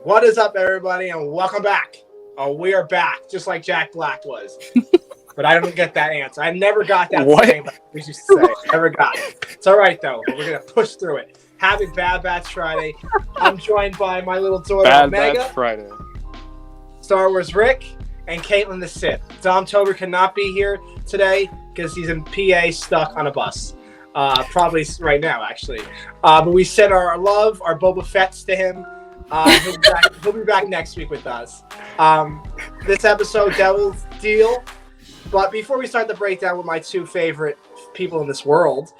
What is up, everybody, and welcome back. Oh, we are back, just like Jack Black was. But I don't get that answer. I never got that saying, but we used to say. Never got it. It's all right, though. We're going to push through it. Happy Bad Batch Friday. I'm joined by my little daughter, Omega. Bad Batch Friday. Star Wars Rick, and Caitlin the Sith. Dom Tober cannot be here today because he's in PA stuck on a bus. Probably right now, actually. But we sent our love, our Boba Fett's to him. He'll be back next week with us. This episode, Devil's Deal. But before we start the breakdown with my two favorite people in this world,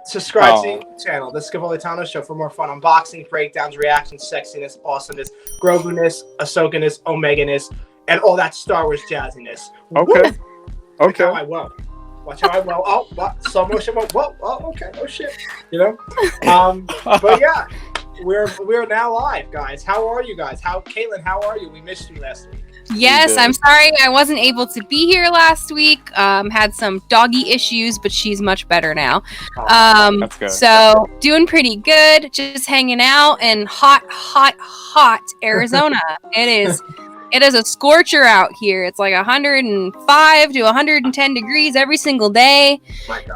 subscribe to the channel, The Scavolitano Show, for more fun unboxing, breakdowns, reactions, sexiness, awesomeness, Grogu-ness, Ahsoka-ness, Omega-ness, and all that Star Wars jazziness. Okay. Woo! Watch how I will. Watch how I will. Oh, what? Slow motion. Whoa. Oh, okay. Oh, shit. You know? But yeah, we're now live, guys. How are you guys? Caitlin, how are you? We missed you last week. Yes, I'm sorry I wasn't able to be here last week. Had some doggy issues, but she's much better now. That's good. So doing pretty good. Just hanging out in hot Arizona. It is a scorcher out here. It's like 105 to 110 degrees every single day.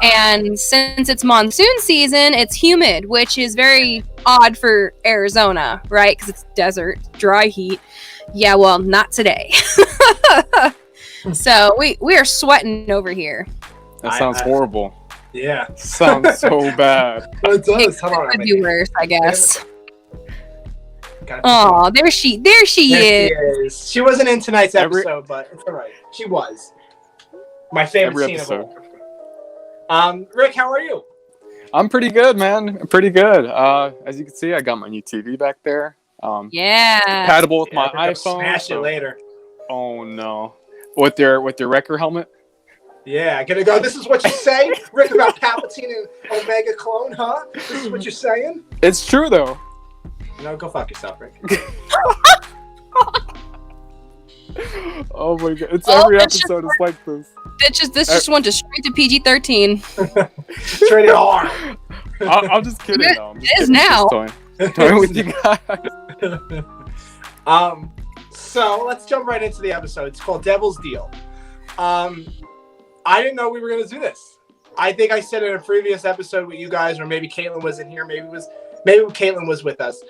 And since it's monsoon season, it's humid, which is very odd for Arizona, right? Because it's desert, dry heat. Yeah, well, not today. So we are sweating over here. That sounds horrible. Yeah. Sounds so bad. It does. It could be worse, I guess. Oh, there she is. She wasn't in tonight's episode, but it's all right. She was. My favorite scene of all. Rick, how are you? I'm pretty good, man. Pretty good. As you can see, I got my new TV back there. Compatible with my iPhone. Smash it later. Oh no. With your wrecker helmet? Yeah, gonna go. This is what you say, Rick, about Palpatine and Omega clone, huh? This is what you're saying? It's true though. No, go fuck yourself, Rick. Oh my god. It's every episode is like this. This just went to straight to PG-13. Straight to R. I'm just kidding though. It is now. Toying with you guys. So let's jump right into the episode. It's called Devil's Deal. I didn't know we were gonna do this. I think I said in a previous episode with you guys, or maybe Caitlin was in here, maybe Caitlin was with us.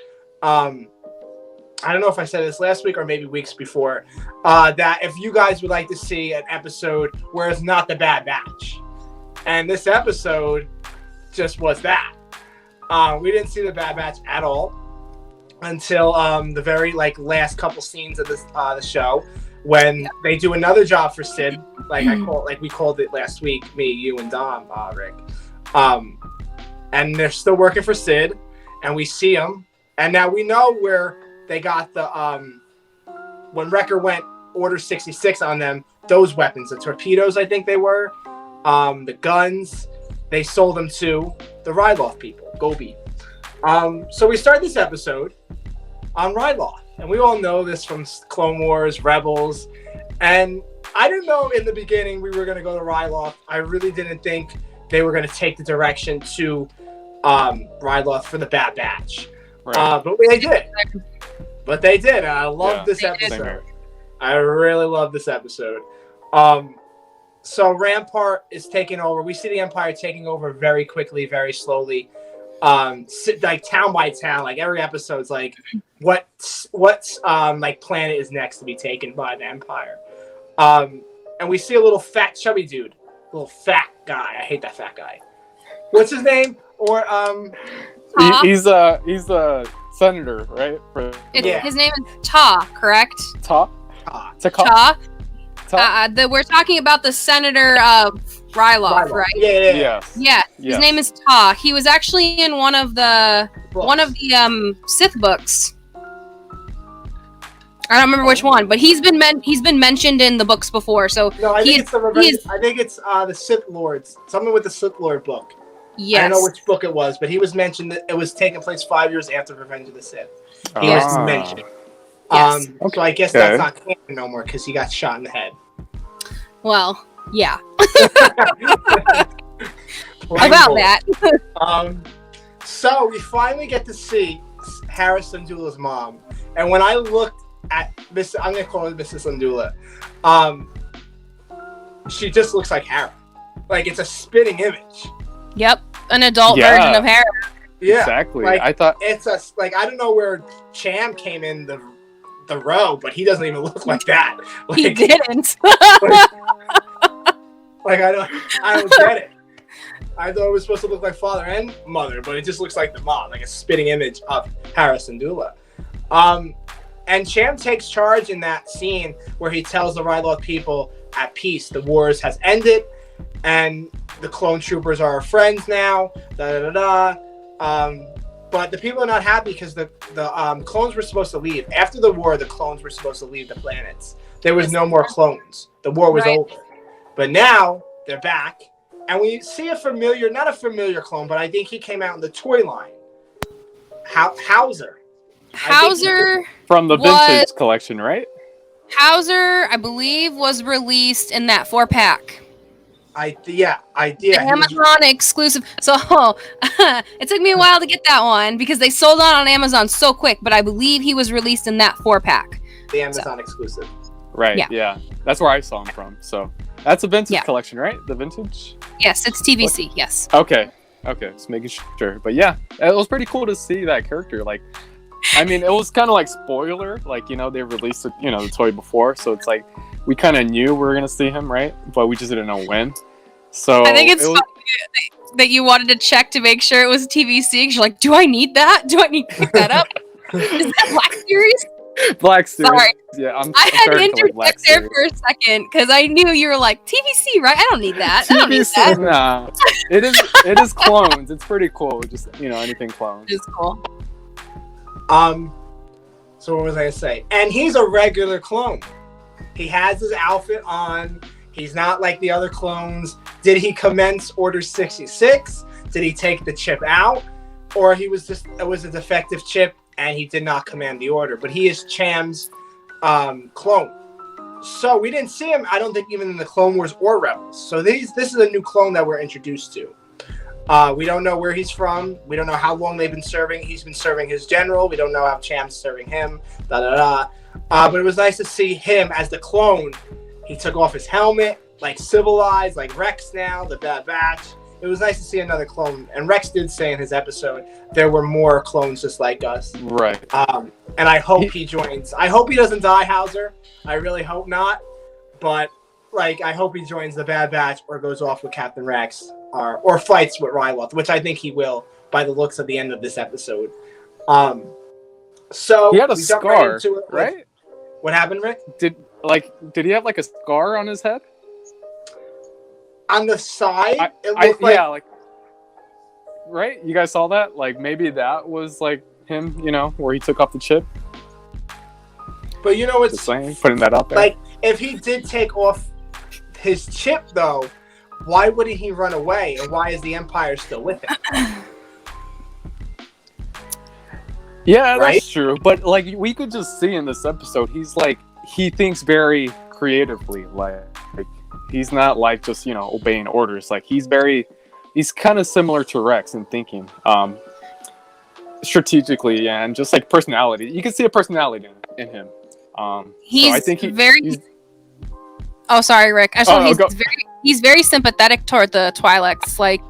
I don't know if I said this last week or maybe weeks before, that if you guys would like to see an episode where it's not the Bad Batch. And this episode just was that. We didn't see the Bad Batch at all until the very last couple scenes of this the show, when they do another job for Sid, we called it last week, me, you, and Dom, Rick. And they're still working for Sid, and we see them, and now we know where they got the when Wrecker went Order 66 on them, those weapons, the torpedoes, I think they were, the guns, they sold them to the Ryloth people, Gobi. So we start this episode on Ryloth, and we all know this from Clone Wars, Rebels, and I didn't know in the beginning we were going to go to Ryloth. I really didn't think they were going to take the direction to Ryloth for the Bad Batch. Right. But they did. I love this episode. I really love this episode. So Rampart is taking over. We see the Empire taking over very quickly, very slowly. Town by town, every episode's what's planet is next to be taken by the Empire. And we see a little fat chubby dude, little fat guy. I hate that fat guy. What's his name? Or he's a senator, right? His name is Ta, correct? Ta. We're talking about the senator of Ryloth, right? Yeah. His name is Ta. He was actually in one of the Sith books. I don't remember which one, but he's been mentioned in the books before. So no, I think it's the Sith Lords. Something with the Sith Lord book. Yes. I don't know which book it was, but he was mentioned that it was taking place 5 years after Revenge of the Sith. He was mentioned. Yes. So I guess that's not canon no more because he got shot in the head. Well, yeah. About that. So we finally get to see Hera Syndulla's mom. And when I looked at Miss, I'm gonna call her Mrs. Lindula. She just looks like Hera. Like it's a spitting image. Yep, an adult version of Hera. Yeah, exactly. Like, I thought it's a like I don't know where Cham came in the row, but he doesn't even look like that. Like, he didn't. like I don't get it. I thought it was supposed to look like father and mother, but it just looks like the mom, like a spitting image of Hera Syndulla. And Cham takes charge in that scene where he tells the Ryloth people at peace, the wars has ended, and the clone troopers are our friends now. But the people are not happy because the clones were supposed to leave. After the war, the clones were supposed to leave the planets. There was no more clones. The war was over. But now they're back. And we see not a familiar clone, but I think he came out in the toy line. Hauser. Hauser from the vintage collection, right? Hauser, I believe, was released in that 4-pack. Idea. Amazon exclusive. So it took me a while to get that one because they sold on Amazon so quick, but I believe he was released in that 4-pack. The Amazon exclusive. Right, yeah. That's where I saw him from. So that's a vintage collection, right? The vintage? Yes, it's TVC, yes. Okay, just making sure. But yeah, it was pretty cool to see that character. Like, I mean, it was kind of like spoiler. Like, you know, they released it, you know, the toy before. So it's like, we kind of knew we were going to see him, right? But we just didn't know when. So I think it's funny that you wanted to check to make sure it was TVC. Because you're like, do I need that? Do I need to pick that up? Is that Black Series? Black Series. Sorry. Yeah, I had to interject there for a second because I knew you were like, TVC, right? I don't need that. I don't need that. Nah. It is clones. It's pretty cool. Just, you know, anything clones. It's cool. So what was I gonna say? And he's a regular clone. He has his outfit on. He's not like the other clones. Did he commence Order 66? Did he take the chip out? Or it was a defective chip and he did not command the order? But he is Cham's clone. So we didn't see him, I don't think, even in the Clone Wars or Rebels. So this is a new clone that we're introduced to. We don't know where he's from. We don't know how long they've been serving. He's been serving his general. We don't know how Cham's serving him. But it was nice to see him as the clone. He took off his helmet, like civilized, like Rex now, the Bad Batch. It was nice to see another clone. And Rex did say in his episode there were more clones just like us. Right. And I hope he joins. I hope he doesn't die, Hauser. I really hope not. But like, I hope he joins the Bad Batch or goes off with Captain Rex or fights with Ryloth, which I think he will by the looks of the end of this episode. So he had a scar, right? What happened, Rick? Did he have like a scar on his head? On the side, it looked like... Yeah, like, right? You guys saw that? Like, maybe that was like him, you know, where he took off the chip. But you know what's... Just saying, putting that out there. Like, if he did take off his chip, though, why wouldn't he run away? And why is the Empire still with him? Yeah, that's true. But, like, we could just see in this episode, he's like, he thinks very creatively. Like he's not like just, you know, obeying orders. Like he's kind of similar to Rex in thinking, strategically, and just like personality. You can see a personality in him. So I think he's... Oh, sorry, Rick. He's very sympathetic toward the Twi'leks. Like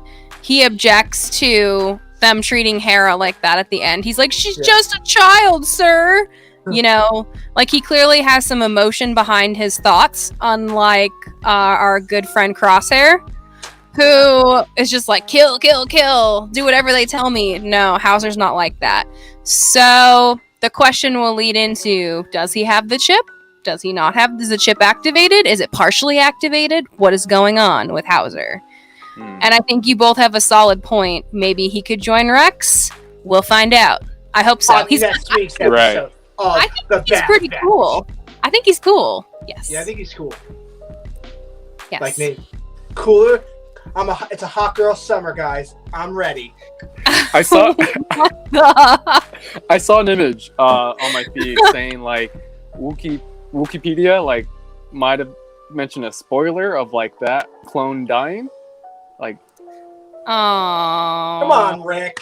he objects to them treating Hera like that at the end. He's like, she's just a child, sir. You know, like he clearly has some emotion behind his thoughts, unlike our good friend Crosshair, who is just like, kill, kill, kill, do whatever they tell me. No, Hauser's not like that. So the question will lead into, does he have the chip? Does he not have? Is the chip activated? Is it partially activated? What is going on with Hauser? And I think you both have a solid point. Maybe he could join Rex. We'll find out. I hope so. He's next week's episode. I think he's pretty cool. I think he's cool. Yes. Yeah, I think he's cool. Yes. Like me. Cooler. It's a hot girl summer, guys. I'm ready. I saw an image on my feed saying like Wikipedia like might have mentioned a spoiler of like that clone dying. Like, oh, come on, Rick.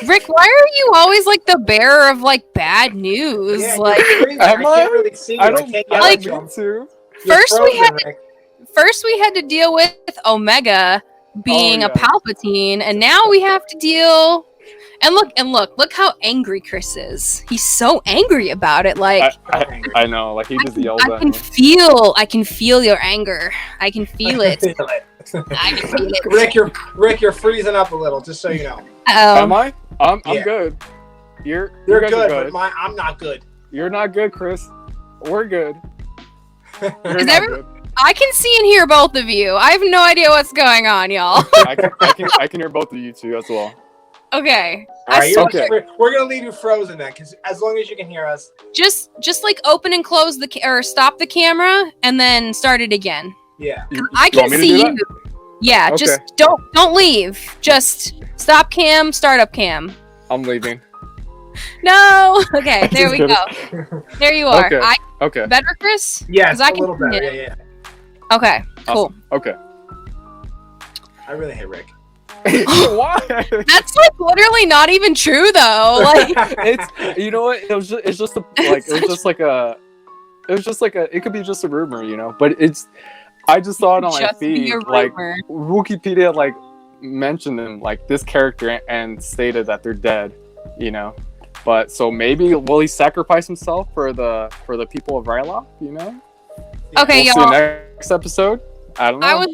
Rick, why are you always like the bearer of like bad news? Yeah, Like you're freezing. Am I I? can't really see you. I don't can't yell like- at you. mean to. You're First we had- Rick. first we had to deal with Omega being Oh, a yeah. Palpatine, and now we have to deal. And look how angry Chris is. He's so angry about it. Like I know, like he just yelled I at can me. I can feel your anger. I can feel it. I can feel it. Rick, you're freezing up a little, just so you know. Am Oh, I? I'm Yeah. good. You You're guys good, are but I'm not good. You're not good, Chris. We're good. You're Is not every- good. I can see and hear both of you. I have no idea what's going on, y'all. I can hear both of you two as well. Okay. All right, Okay. we're gonna leave you frozen then, because as long as you can hear us. Just like open and close or stop the camera and then start it again. Yeah. I You can want me to see do you. that? Yeah, Okay. just don't leave. Just stop cam, start up cam. I'm leaving. No. Okay, there Just we kidding. go. There you are. Okay. Okay. Better, Chris? Yes, 'Cause I a can little see better. it. Yeah. Okay, cool. Awesome. Okay. I really hate Rick. Why? That's like literally not even true though. Like It's you know what? It was just it's just a, like it was just like a it was just like a it could be just a rumor, you know. But it's I just saw it on my just be feed a like rumor. Wikipedia like mentioned them like this character and stated that they're dead, you know. But so maybe will he sacrifice himself for the people of Ryloth, you know? Okay, We'll see y'all. next episode. I don't know.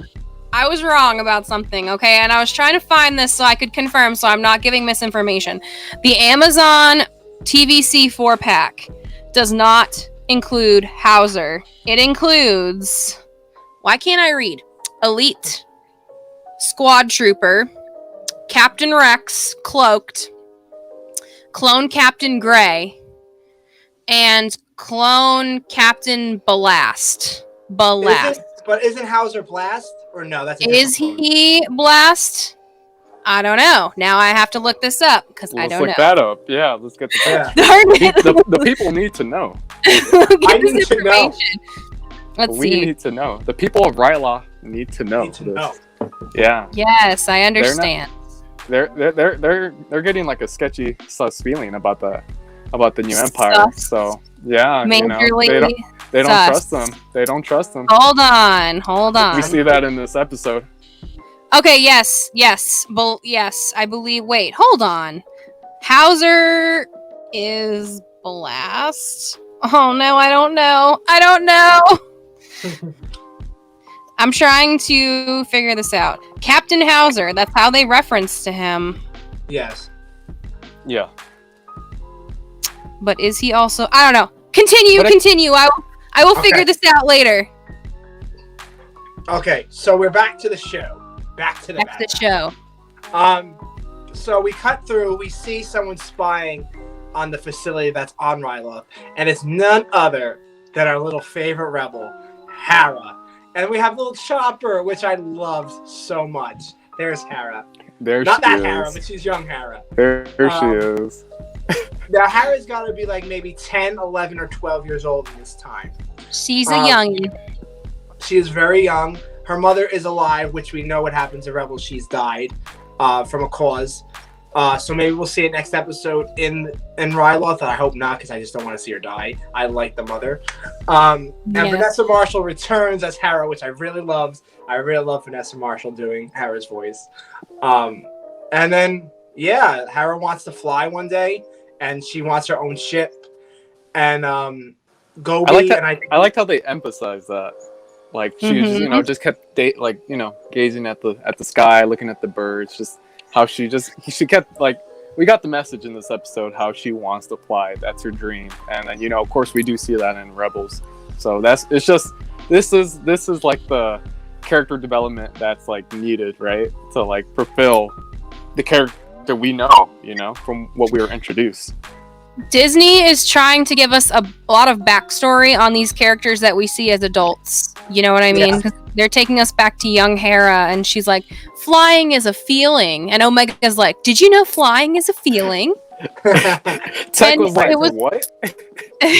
I was wrong about something, okay? And I was trying to find this so I could confirm so I'm not giving misinformation. The Amazon TVC 4-pack does not include Hauser. It includes... Why can't I read? Elite, Squad Trooper, Captain Rex, Cloaked, Clone Captain Gray, and Clone Captain Ballast. Isn't Hauser Blast? Or no, that's a Is different clone. he Blast? I don't know. Now I have to look this up because I Let's don't look know. that up. Yeah, let's get the Yeah. Darn it. the people need to know. Get I this need to know. information. Let's We see. need to know. The people of Ryloth need to know. Need to this. know. Yeah, Yes, I understand. they're getting like a sketchy sus feeling about the new empire. Sus. So yeah, you know, Majorly. they don't sus. trust them. They don't trust them. Hold on. We see that in this episode. Okay, yes. Well, yes, I believe. Wait, hold on. Hauser is Blast. Oh no, I don't know. I'm trying to figure this out. Captain Hauser, that's how they reference to him. Yes. Yeah. But is he also? I don't know. Continue. I will figure Okay. this out later. Okay, so we're back to the show. Back to the That's the show. So we cut through, we see someone spying on the facility that's on Ryloth, and it's none other than our little favorite rebel, Hera. And we have little Chopper, which I loved so much. There's Hera. There Not she that is. Hera, but she's young Hera. There she is. Now, Hera's got to be like maybe 10, 11, or 12 years old in this time. She's a Um, youngin. She is very young. Her mother is alive, which we know what happens to Rebels. She's died from a cause. So maybe we'll see it next episode in Ryloth. I hope not, because I just don't want to see her die. I like the mother. And Yeah. Vanessa Marshall returns as Hera, which I really loved. I really love Vanessa Marshall doing Hera's voice. And then, yeah, Hera wants to fly one day, and she wants her own ship. And Gobi, I like that- and I think I liked how they emphasized that. Like she just, you know, just kept gazing at the sky, looking at the birds, just how she kept like we got the message in this episode how she wants to fly. That's her dream. And then, you know, of course we do see that in Rebels. So this is like the character development that's like needed, right? To like fulfill the character we know, you know, from what we were introduced. Disney is trying to give us a lot of backstory on these characters that we see as adults. You know what I mean? Yeah. 'Cause they're taking us back to young Hera, and she's like, "Flying is a feeling," and Omega's like, "Did you know flying is a feeling?" Tech And was like, it was- what?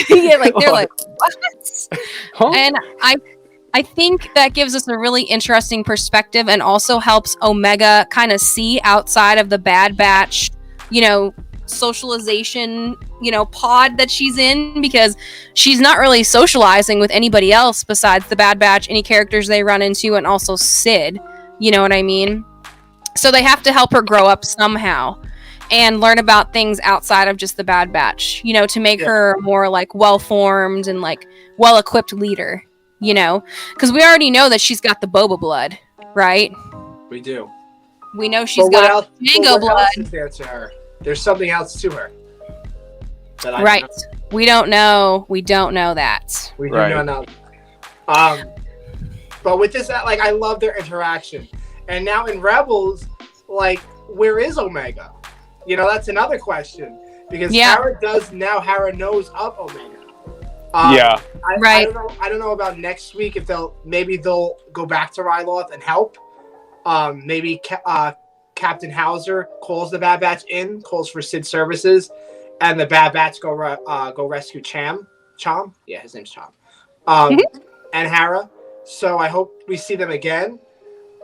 Yeah, like they're like, "What?" Huh? And I think that gives us a really interesting perspective, and also helps Omega kind of see outside of the Bad Batch socialization, pod that she's in, because she's not really socializing with anybody else besides the Bad Batch, any characters they run into, and also Sid. You know what I mean? So they have to help her grow up somehow and learn about things outside of just the Bad Batch, to make her more like well-formed and like well-equipped leader, because we already know that she's got the Boba blood, right? We do. We know she's got Jango blood. Else is there to her? There's something else to her. Right. We don't know. We don't know that. We do not know. But with this, like, I love their interaction. And now in Rebels, like, where is Omega? That's another question. Because Hera knows of Omega. I don't know about next week if they'll go back to Ryloth and help. Maybe Captain Hauser calls the Bad Batch in, calls for Sid services, and the Bad Batch go rescue Cham. Yeah, his name's Cham. And Hera. So I hope we see them again.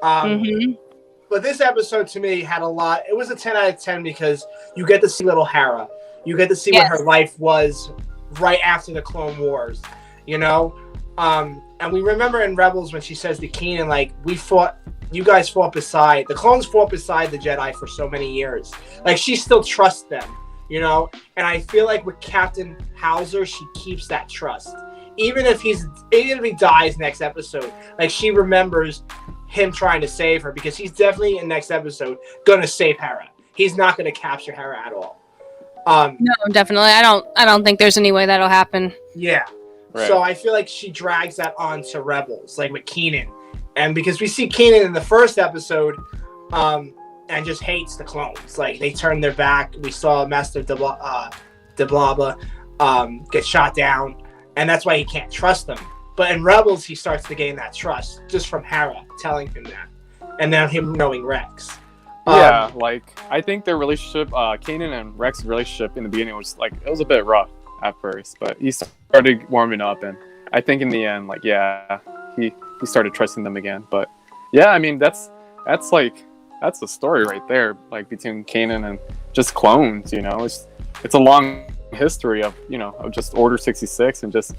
But this episode to me had a lot. It was a 10 out of 10 because you get to see little Hera. You get to see what her life was right after the Clone Wars, and we remember in Rebels when she says to Kanan, like, you guys fought beside, the clones fought beside the Jedi for so many years. Like, she still trusts them, and I feel like with Captain Hauser, she keeps that trust. Even if he dies next episode, like, she remembers him trying to save her, because he's definitely in next episode gonna save Hera. He's not gonna capture Hera at all. No, definitely. I don't think there's any way that'll happen. Yeah. Right. So I feel like she drags that on to Rebels, like with Kanan. And because we see Kanan in the first episode, and just hates the clones. Like, they turned their back. We saw Master Dablaba get shot down, and that's why he can't trust them. But in Rebels, he starts to gain that trust just from Hera telling him that. And then him knowing Rex. I think their relationship, Kanan and Rex's relationship in the beginning was like, it was a bit rough at first, but he started warming up, and I think in the end, like, he started trusting them again. But yeah, I mean, that's the story right there, like, between Kanan and just clones. It's a long history of just Order 66 and just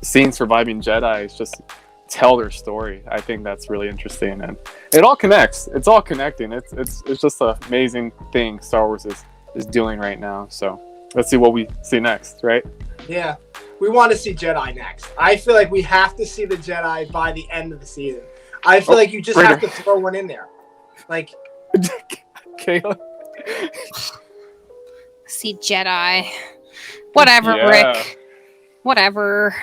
seeing surviving Jedi just tell their story. I think that's really interesting, and it all connects. It's all connecting. It's just an amazing thing Star Wars is doing right now. So let's see what we see next, right? Yeah, we want to see Jedi next. I feel like we have to see the Jedi by the end of the season. I feel like you just have to throw one in there, like. Kayla. See Jedi. Whatever, Rick. Whatever.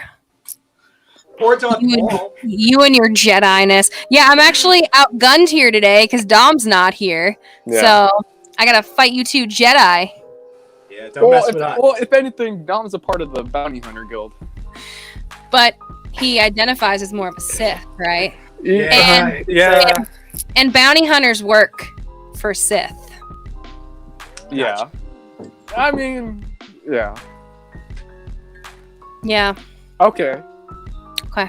Or Darth Maul. You and your Jedi-ness. Yeah, I'm actually outgunned here today because Dom's not here. Yeah. So I gotta fight you two Jedi. Yeah, don't mess with us. Well, if anything, Dom's a part of the Bounty Hunter Guild. But he identifies as more of a Sith, right? Yeah. And bounty hunters work for Sith. Yeah. I mean, yeah. Yeah. Okay. Okay.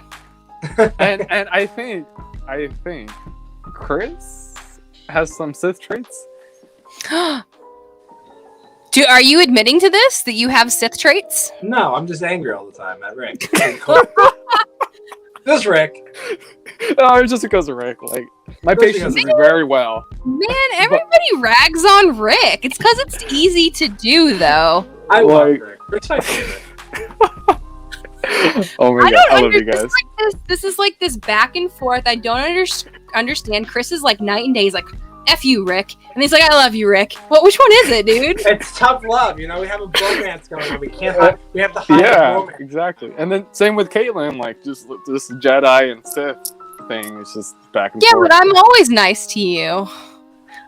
and I think Chris has some Sith traits. Are you admitting to this, that you have Sith traits? No, I'm just angry all the time at Rick. This Rick. No, it's just because of Rick. Like, my patience is very well. Man, everybody rags on Rick. It's because it's easy to do, though. I love Rick. Rick's my favorite. Oh my god, I love you guys. This is like this back and forth. I don't understand. Chris is like night and day. He's like, F you, Rick. And he's like, I love you, Rick. Well, which one is it, dude? It's tough love. We have a bromance going on. We have to hide the bromance. Exactly. And then same with Caitlin, like, just this Jedi and Sith thing. It's just back and forth. Yeah, but I'm always nice to you.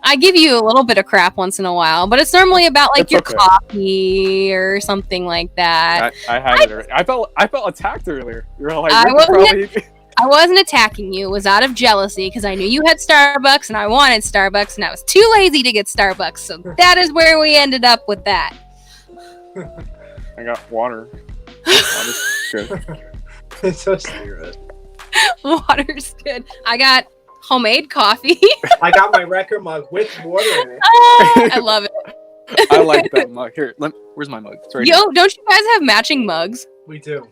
I give you a little bit of crap once in a while, but it's normally about like your coffee or something like that. I had it earlier. I felt attacked earlier. You were like, I wasn't attacking you. It was out of jealousy because I knew you had Starbucks and I wanted Starbucks and I was too lazy to get Starbucks. So that is where we ended up with that. I got water. Water's good. It's so stupid. Water's good. I got homemade coffee. I got my record mug with water in it. Oh, I love it. I like that mug. Here, where's my mug? It's right Yo, don't you guys have matching mugs? We do.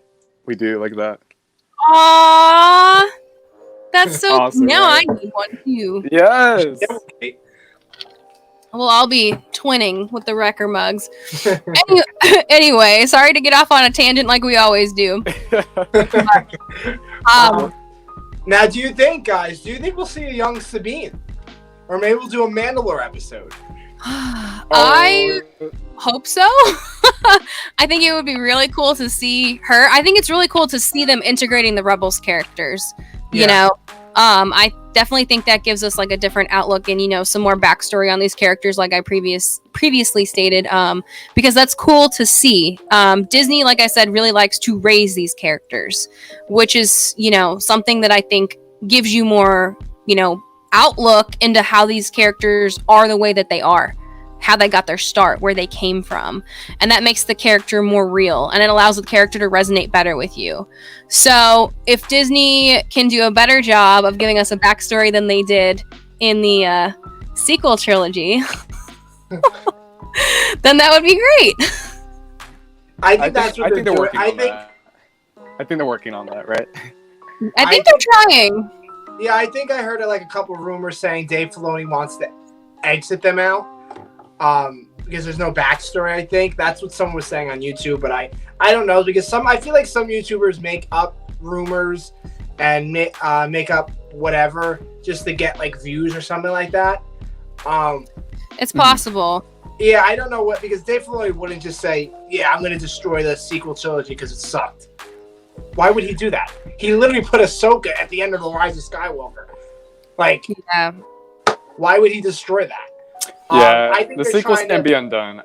We do like that. Aww. That's so Awesome, now right? I need one too. Yes. Okay. Well, I'll be twinning with the Wrecker mugs. Anyway, sorry to get off on a tangent like we always do. Now, do you think, guys? Do you think we'll see a young Sabine, or maybe we'll do a Mandalore episode? I hope so. I think it would be really cool to see her. I think it's really cool to see them integrating the Rebels characters. You know, I definitely think that gives us like a different outlook and, you know, some more backstory on these characters, like I previously stated, because that's cool to see. Disney, like I said, really likes to raise these characters, which is, you know, something that I think gives you more, you know, outlook into how these characters are the way that they are, how they got their start, where they came from, and that makes the character more real, and it allows the character to resonate better with you. So if Disney can do a better job of giving us a backstory than they did in the sequel trilogy, then that would be great. I think that's what they're doing. working on that. I think they're working on that, right? I think they're trying. Yeah, I think I heard like a couple of rumors saying Dave Filoni wants to exit them out. Because there's no backstory. I think that's what someone was saying on YouTube, but I don't know, because I feel like some YouTubers make up rumors and make up whatever just to get like views or something like that. It's possible. Yeah, I don't know what, because Dave Filoni wouldn't just say, "Yeah, I'm going to destroy the sequel trilogy because it sucked." Why would he do that? He literally put Ahsoka at the end of the Rise of Skywalker. Like, Yeah. why would he destroy that? Yeah, I think the they're sequels trying can to- be undone.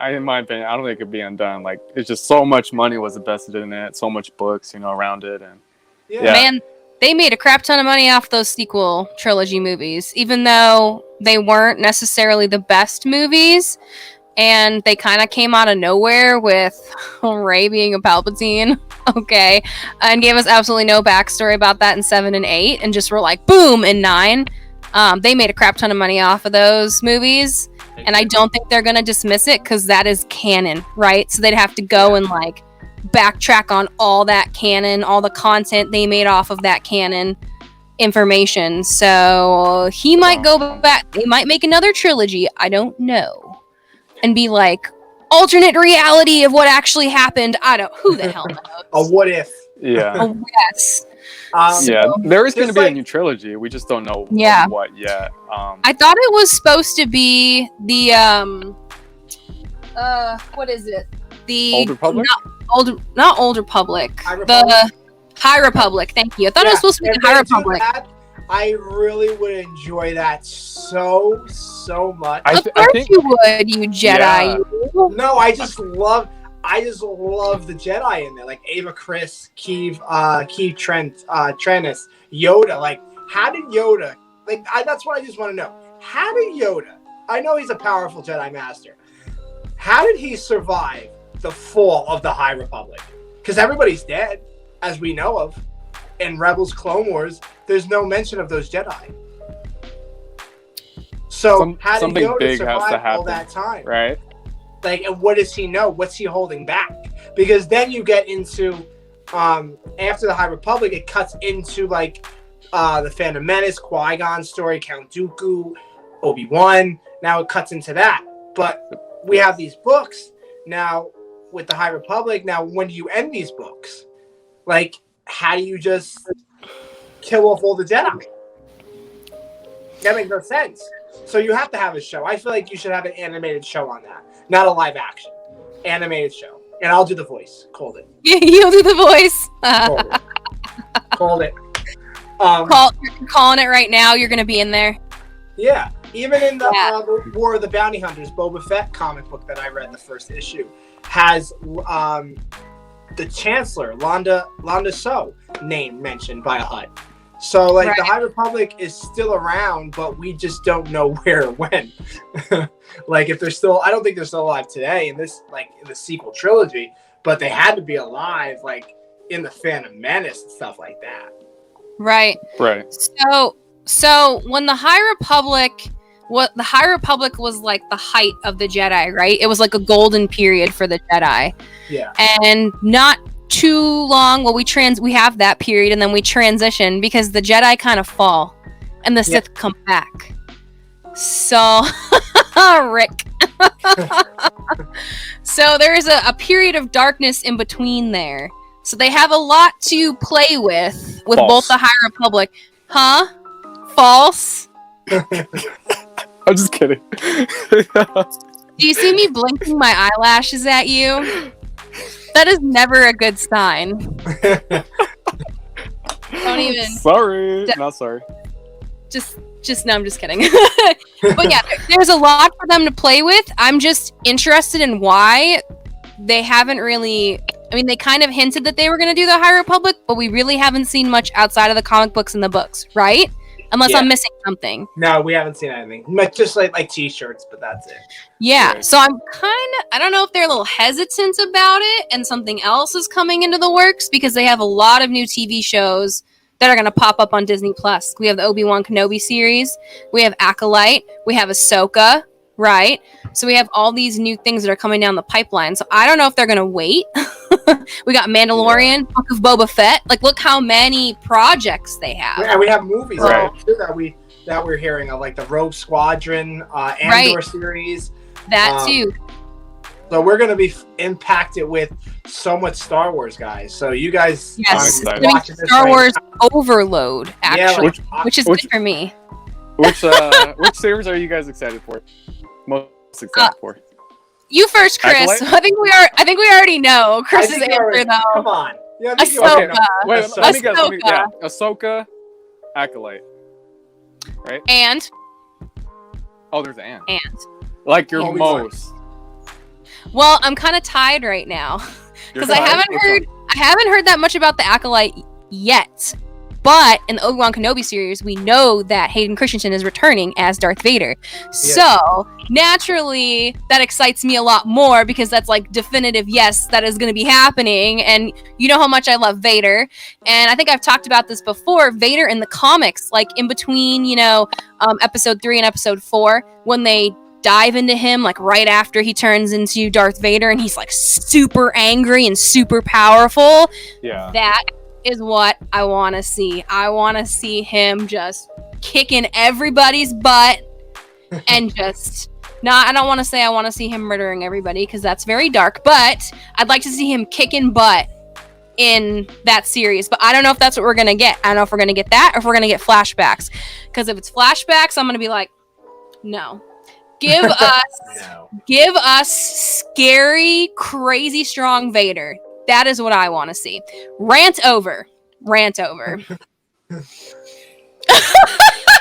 In my opinion, I don't think it could be undone. Like, it's just so much money was invested in it, so much books, you know, around it, and Yeah. Man, they made a crap ton of money off those sequel trilogy movies, even though they weren't necessarily the best movies, and they kind of came out of nowhere with Rey being a Palpatine, okay, and gave us absolutely no backstory about that in 7 and 8, and just were like, boom, in 9. They made a crap ton of money off of those movies, and I don't think they're going to dismiss it, because that is canon, right? So they'd have to go and, like, backtrack on all that canon, all the content they made off of that canon information. So he might go back, they might make another trilogy, I don't know, and be like, alternate reality of what actually happened. Who the hell knows? A what if? yeah. Oh, yes. Yeah, there is going to just be a like- new trilogy. We just don't know Yeah. what yet. I thought it was supposed to be the what is it? The Old Republic? not Old Republic. High Republic? The High Republic. Thank you. I thought it was supposed to be If the High they do Republic. that, I really would enjoy that so much. Of course you would, you Jedi. Yeah. You. No, I just love the Jedi in there, like Ava Chris, Keeve Trennis, Yoda. Like, how did Yoda? Like, that's what I just want to know. How did Yoda? I know he's a powerful Jedi Master. How did he survive the fall of the High Republic? Because everybody's dead, as we know of. In Rebels, Clone Wars, there's no mention of those Jedi. So how did something Yoda big has to survive all happen, that time? right? Like, and what does he know? What's he holding back? Because then you get into after the High Republic, it cuts into like the Phantom Menace, Qui-Gon story, Count Dooku, Obi-Wan. Now it cuts into that. But we have these books now with the High Republic. Now, when do you end these books? Like, how do you just kill off all the Jedi? That makes no sense. So you have to have a show. I feel like you should have an animated show on that, not a live action. Animated show. And I'll do the voice. Called it. You'll do the voice. Called it. Calling it right now. You're gonna be in there. Yeah. Even in the War of the Bounty Hunters, Boba Fett comic book that I read, the first issue, has the Chancellor, Londa So, name mentioned by a Hutt. So, like, the High Republic is still around, but we just don't know where or when. Like, if they're still, I don't think they're still alive today in this, like, in the sequel trilogy, but they had to be alive, like, in the Phantom Menace and stuff like that. Right. Right. So when the High Republic what the High Republic was like the height of the Jedi, right? It was like a golden period for the Jedi. Yeah. And not too long, well, we have that period, and then we transition because the Jedi kind of fall and the Sith come back. So, Rick. So there is a period of darkness in between there. So they have a lot to play with False. both the High Republic. Huh? False? I'm just kidding. Do you see me blinking my eyelashes at you? That is never a good sign. Don't even. Sorry. Not sorry. No, I'm just kidding. But yeah, there's a lot for them to play with. I'm just interested in why they haven't really. I mean, they kind of hinted that they were going to do the High Republic, but we really haven't seen much outside of the comic books and the books, right? Unless I'm missing something. No, we haven't seen anything. Just like t-shirts, but that's it. Yeah, Right. so I'm I don't know if they're a little hesitant about it and something else is coming into the works because they have a lot of new TV shows that are going to pop up on Disney+. We have the Obi-Wan Kenobi series, we have Acolyte, we have Ahsoka, right? So we have all these new things that are coming down the pipeline. So I don't know if they're going to wait. We got Mandalorian, Book of Boba Fett. Like, look how many projects they have. And we have movies Right. too that we're hearing of, like the Rogue Squadron, Andor series. That too. So we're going to be impacted with so much Star Wars, guys. So you guys Yes, are it's gonna watching be this Star right Wars overload, actually, now. which is good for me. Which series are you guys excited for? Most excited for? You first, Chris. Acolyte? I think we already know Chris's I think answer, already- though. Come on. Yeah, I think you Ahsoka. already know. Wait, let me guess. Ahsoka. Yeah, Ahsoka, Acolyte. Right? And Oh, there's Anne. Oh, Like your Obi-Wan. most. well, I'm kind of tied right now You're because I tired? haven't heard that much about the Acolyte yet. But in the Obi-Wan Kenobi series, we know that Hayden Christensen is returning as Darth Vader. So, naturally, that excites me a lot more because that's like definitive, yes, that is going to be happening. And you know how much I love Vader. And I think I've talked about this before. Vader in the comics, like in between, episode 3 and episode 4, when they dive into him, like right after he turns into Darth Vader and he's like super angry and super powerful. Yeah. That is what I want to see. I want to see him just kicking everybody's butt and just I don't want to say I want to see him murdering everybody because that's very dark, but I'd like to see him kicking butt in that series. But I don't know if that's what we're going to get. I don't know if we're going to get that or if we're going to get flashbacks. Because if it's flashbacks, I'm going to be like, no. Give us scary, crazy strong Vader. That is what I want to see. Rant over.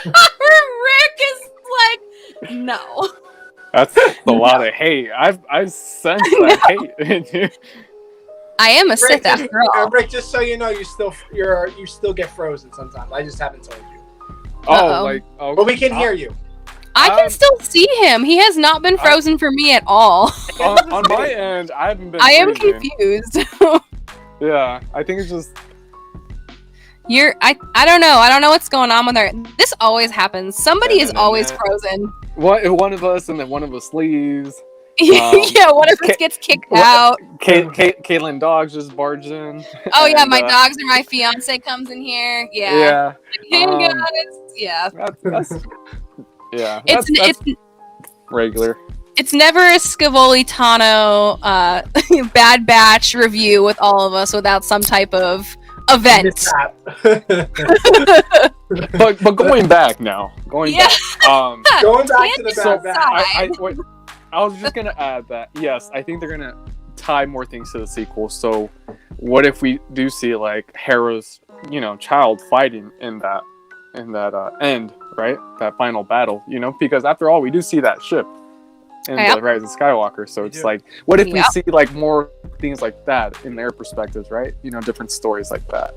Rick is like, no. That's a lot of hate. I've sensed that hate in you. I am a Sith after all. Rick, just so you know, you still get frozen sometimes. I just haven't told you. Uh-oh. But we can hear you. I can still see him. He has not been frozen for me at all. On my end, I haven't been. I am freezing. confused. Yeah, I think it's just. I don't know. I don't know what's going on with her. This always happens. Somebody is always frozen. One of us and then one of us leaves. Yeah, one of us gets kicked out. Caitlin dogs just barge in. Oh yeah, and, my dogs or my fiance comes in here. Yeah. Yeah. Hey, guys. Yeah. That's yeah. It's regular. It's never a Scavoli Tano Bad Batch review with all of us without some type of event. but going back now. Going back. Going back to the Bad Batch. I was just gonna add that yes, I think they're gonna tie more things to the sequel. So what if we do see like Hera's, child fighting in that end, right? That final battle, because after all, we do see that ship in the Rise of Skywalker. So it's like, what if we see like more things like that in their perspectives, right? Different stories like that.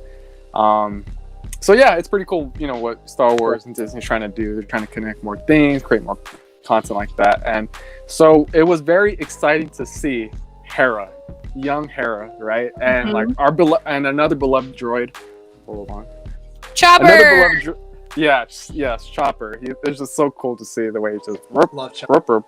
So yeah, it's pretty cool. What Star Wars and Disney's trying to do. They're trying to connect more things, create more content like that. And so it was very exciting to see Hera, young Hera, right? And like another beloved droid. Hold on. Chopper. Yes, Chopper. It's just so cool to see the way he just Love Chop. rip.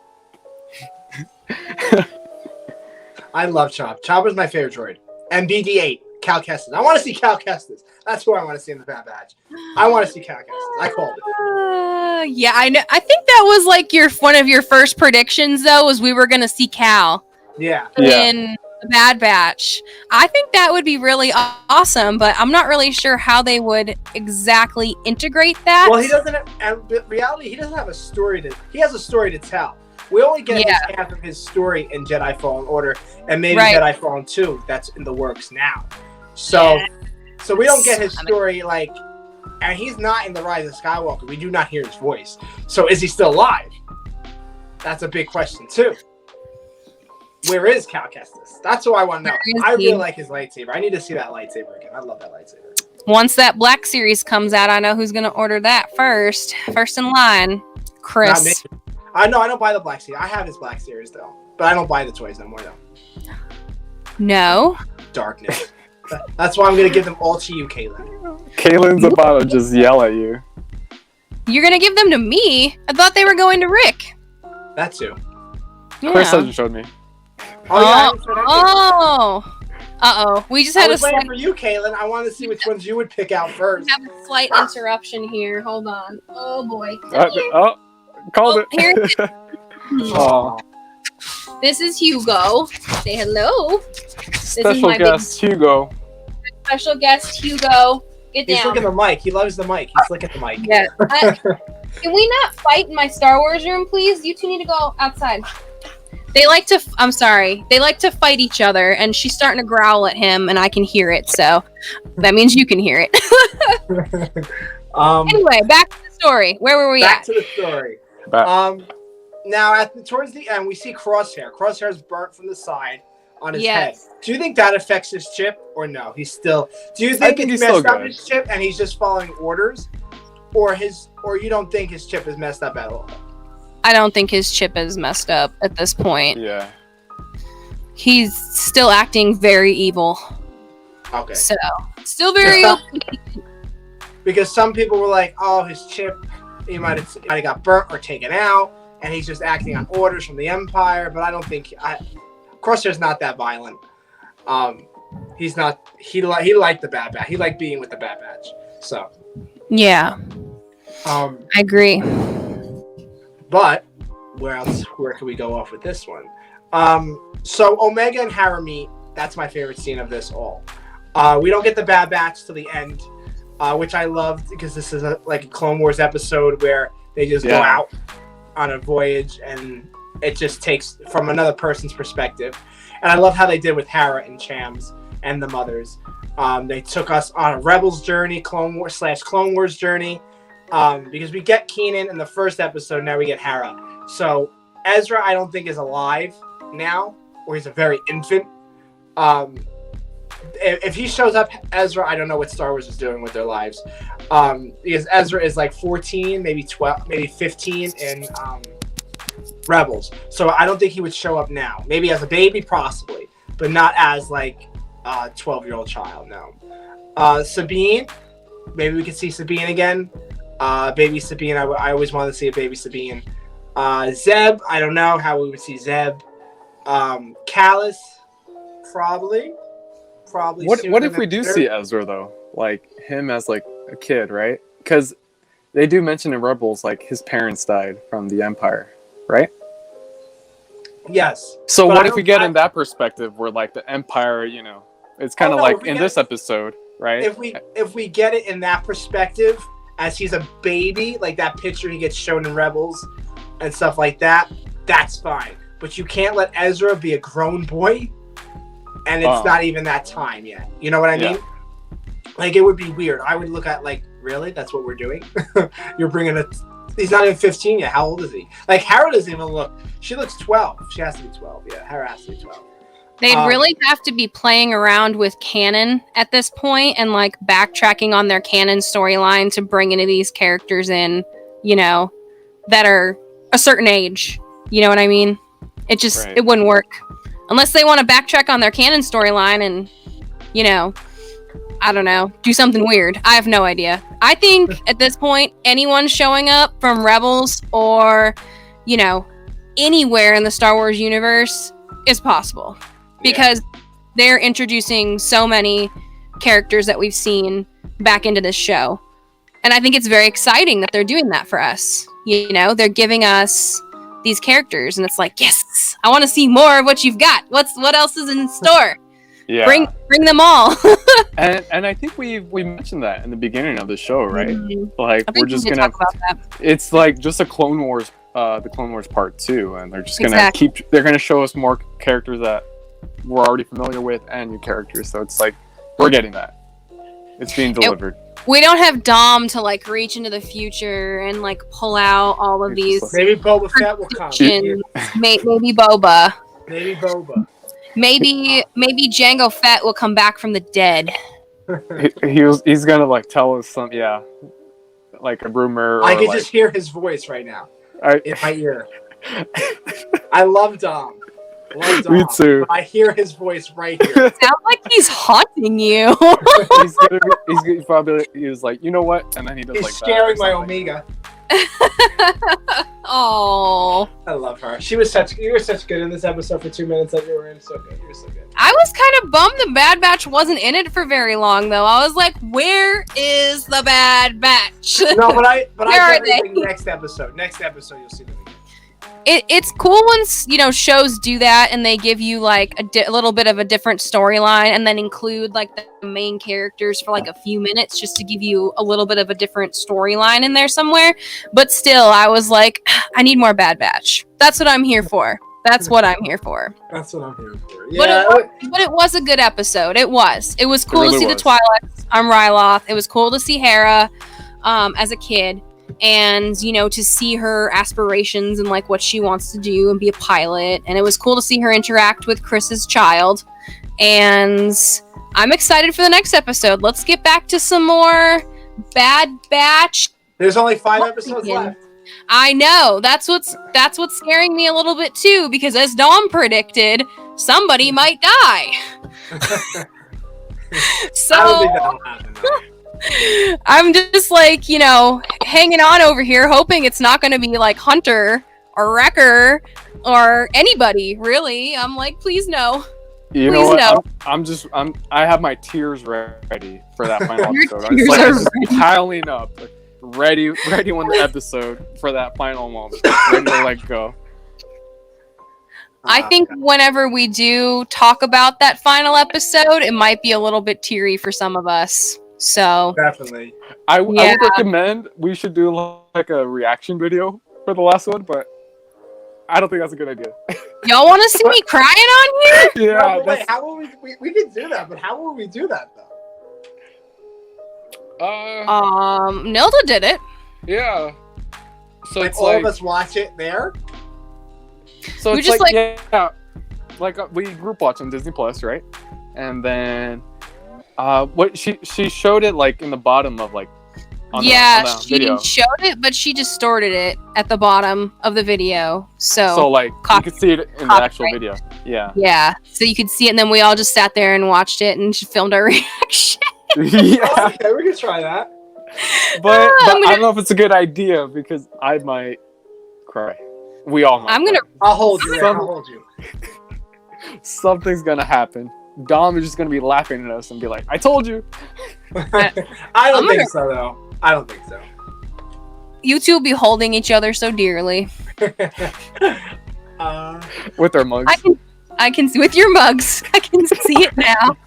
I love Chop. Chopper's my favorite droid. And BD-8, Cal Kestis. I want to see Cal Kestis. That's who I want to see in the Bad Batch. I want to see Cal Kestis. I called it. Yeah, I know. I think that was like one of your first predictions, though, was we were going to see Cal Yeah. in the Bad Batch. I think that would be really awesome, but I'm not really sure how they would exactly integrate that. Well, he doesn't. In reality, he doesn't have a story to. He has a story to tell. We only get half of his story in Jedi Fallen Order, and maybe Jedi Fallen 2. That's in the works now. So we don't get his story like, and he's not in the Rise of Skywalker. We do not hear his voice. So is he still alive? That's a big question too. Where is Cal Kestis? That's what I want to know. I really like his lightsaber. I need to see that lightsaber again. I love that lightsaber. Once that Black Series comes out, I know who's going to order that first. First in line, Chris. I know I don't buy the Black Series. I have his Black Series though, but I don't buy the toys no more though. No. Darkness. That's why I'm gonna give them all to you, Caitlin. Caitlin's about to just yell at you. You're gonna give them to me? I thought they were going to Rick. That too. Yeah. Chris hasn't showed me. Uh-oh. We just had a slight for you, Caitlin. I wanted to see which ones you would pick out first. We have a slight interruption here. Hold on. Oh boy. Called it. Here. Oh. This is Hugo. Say hello. Special guest Hugo. Special guest Hugo. Get down. He's licking the mic. He loves the mic. He's licking the mic. Yeah. Can we not fight in my Star Wars room, please? You two need to go outside. They like to. I'm sorry. They like to fight each other, and she's starting to growl at him, and I can hear it. So that means you can hear it. Anyway, back to the story. Where were we at? Back to the story. Now, towards the end, we see Crosshair. Crosshair's burnt from the side on his head. Do you think that affects his chip or no? He's still. Do you think it's messed up his chip and he's just following orders, or you don't think his chip is messed up at all? I don't think his chip is messed up at this point. Yeah. He's still acting very evil. Okay. So, still very evil. Because some people were like, "Oh, his chip, he might have got burnt or taken out." And he's just acting on orders from the Empire, but I don't think Crosshair's not that violent. He's not. He liked the Bad Batch. He liked being with the Bad Batch. So. Yeah. I agree. But where else? Where can we go off with this one? So Omega and Hera meet. That's my favorite scene of this all. We don't get the Bad Batch till the end, which I loved because this is like a Clone Wars episode where they just go out on a voyage and it just takes from another person's perspective. And I love how they did with Hera and Chams and the mothers. They took us on a Rebels journey, Clone Wars journey, because we get Kanan in the first episode, now we get Hera. So Ezra, I don't think is alive now, or he's a very infant. If he shows up, Ezra, I don't know what Star Wars is doing with their lives. Because Ezra is like 14, maybe 12, maybe 15 in Rebels. So I don't think he would show up now. Maybe as a baby, possibly, but not as like a 12-year-old child, no. Sabine, maybe we could see Sabine again. Baby Sabine, I always wanted to see a baby Sabine. Zeb, I don't know how we would see Zeb. Kallus, probably. What if we do see Ezra though, like him as like a kid, right? Because they do mention in Rebels like his parents died from the Empire, right? Yes. So what if we get in that perspective where like the Empire, it's kind of like in this episode, right? If we get it in that perspective, as he's a baby, like that picture he gets shown in Rebels and stuff like that, that's fine. But you can't let Ezra be a grown boy. And it's not even that time yet. You know what I mean? Like, it would be weird. I would look at, like, really? That's what we're doing? You're bringing he's not even 15 yet. How old is he? Like, Hera doesn't even look. She looks 12. She has to be 12. Yeah, Hera has to be 12. They'd really have to be playing around with canon at this point and, like, backtracking on their canon storyline to bring any of these characters in, that are a certain age. You know what I mean? It just, it wouldn't work. Unless they want to backtrack on their canon storyline and, I don't know, do something weird. I have no idea. I think at this point, anyone showing up from Rebels or, you know, anywhere in the Star Wars universe is possible because they're introducing so many characters that we've seen back into this show. And I think it's very exciting that they're doing that for us. You know, they're giving us these characters and it's like, yes, I want to see more of what you've got. What else is in store? Yeah. Bring them all. and I think we mentioned that in the beginning of the show, right? Mm-hmm. Like we're just gonna talk about that. It's like just a Clone Wars, the Clone Wars Part 2, and they're just gonna Exactly. they're gonna show us more characters that we're already familiar with and new characters. So it's like we're getting that. It's being delivered. We don't have Dom to like reach into the future and like pull out all of these. Maybe Boba Fett will come. Maybe Boba. Maybe Boba. Maybe Jango Fett will come back from the dead. He's gonna like tell us some like a rumor. I can like, just hear his voice right now in my ear. I love Dom. Me too. I hear his voice right here. It sounds like he's haunting you. he's like, you know what? And then he does He's like scaring that my Omega. Oh, I love her. You were such good in this episode for 2 minutes that you were in. So good. You were so good. I was kind of bummed the Bad Batch wasn't in it for very long, though. I was like, "Where is the Bad Batch?" No, but I are they? think next episode you'll see them again. It's cool when shows do that and they give you like a little bit of a different storyline and then include like the main characters for like a few minutes just to give you a little bit of a different storyline in there somewhere. But still, I was like, I need more Bad Batch. That's what I'm here for. That's what I'm here for. That's what I'm here for. Yeah. But it was a good episode. It was. It was cool really to see was. the Twi'leks on Ryloth. It was cool to see Hera as a kid. And to see her aspirations and like what she wants to do and be a pilot, and it was cool to see her interact with Chris's child. And I'm excited for the next episode. Let's get back to some more Bad Batch. There's only 5 episodes left. I know, that's what's scaring me a little bit too, because as Dom predicted, somebody might die. So I don't think that'll happen. Though. I'm just like, hanging on over here, hoping it's not going to be like Hunter or Wrecker or anybody, really. I'm like, please no. You Please know what? no. I have my tears ready for that final Your episode. tears It's are just ready. piling up, ready when the episode for that final moment, ready to let go. I think whenever we do talk about that final episode, it might be a little bit teary for some of us. So Definitely. I would recommend we should do like a reaction video for the last one, but I don't think that's a good idea. y'all want to see me crying on here? Yeah, No, but wait, how will we can do that, but how will we do that though? Nilda did it. Yeah. So Like it's all like of us watch it there? so We it's just, like like- yeah, like we group watch on Disney Plus, right? And then what she showed it like in the bottom of like on the She video. showed it, but she distorted it at the bottom of the video. So like you copy- could see it in the actual video. Yeah. Yeah, so you could see it, and then we all just sat there and watched it and just filmed our reaction. Yeah. Okay, we can try that. But I'm gonna- I don't know if it's a good idea because I might cry. We all might. I'm gonna. I'll hold you. Rick, Some- I'll hold you. Something's gonna happen. Dom is just gonna be laughing at us and be like, "I told you." I don't I'm think gonna- so, though. I don't think so. You two will be holding each other so dearly. With our mugs. I can see with your mugs. I can see it now.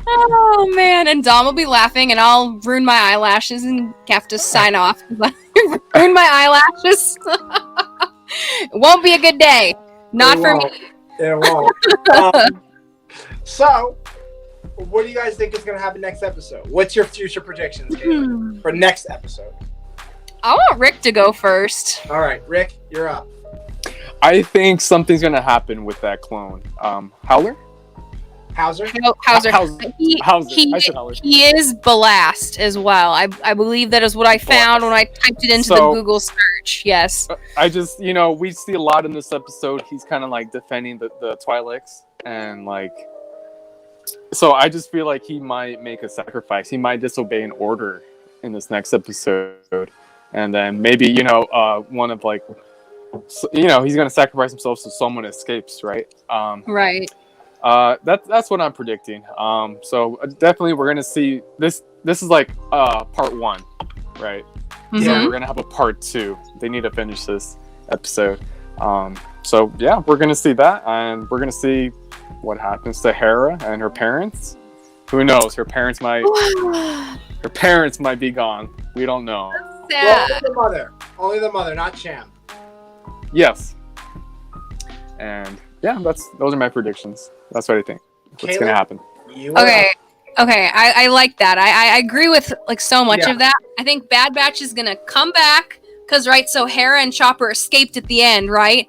Oh man! And Dom will be laughing, and I'll ruin my eyelashes and have to sign off. Ruin my eyelashes. It won't be a good day. Not It for won't. me. It won't. So, what do you guys think is going to happen next episode? What's your future predictions, Caitlin, for next episode? I want Rick to go first. All right, Rick, you're up. I think something's gonna happen with that clone. Howler? Hauser? Hauser. Hauser. He, Hauser. he, I said Howler. he is Belast as well. I believe that is what I found when I typed it into the So- Google search. Yes. I just, we see a lot in this episode. He's kind of like defending the Twi'leks, and like, So I just feel like he might make a sacrifice. He might disobey an order in this next episode, and then maybe one of like, he's gonna sacrifice himself so someone escapes, right? Right. That's what I'm predicting. So definitely we're gonna see this. This is like part 1, right? Mhm. So we're gonna have a part 2. They need to finish this episode. So yeah, we're gonna see that, and we're gonna see what happens to Hera and her parents. Who knows? Her parents might be gone. We don't know. Well, Sad. only the mother, not Cham. Yes. And yeah, those are my predictions. That's what I think. What's Caleb? gonna happen? Okay, I like that. I agree with like so much Yeah. of that. I think Bad Batch is gonna come back because so Hera and Chopper escaped at the end, right?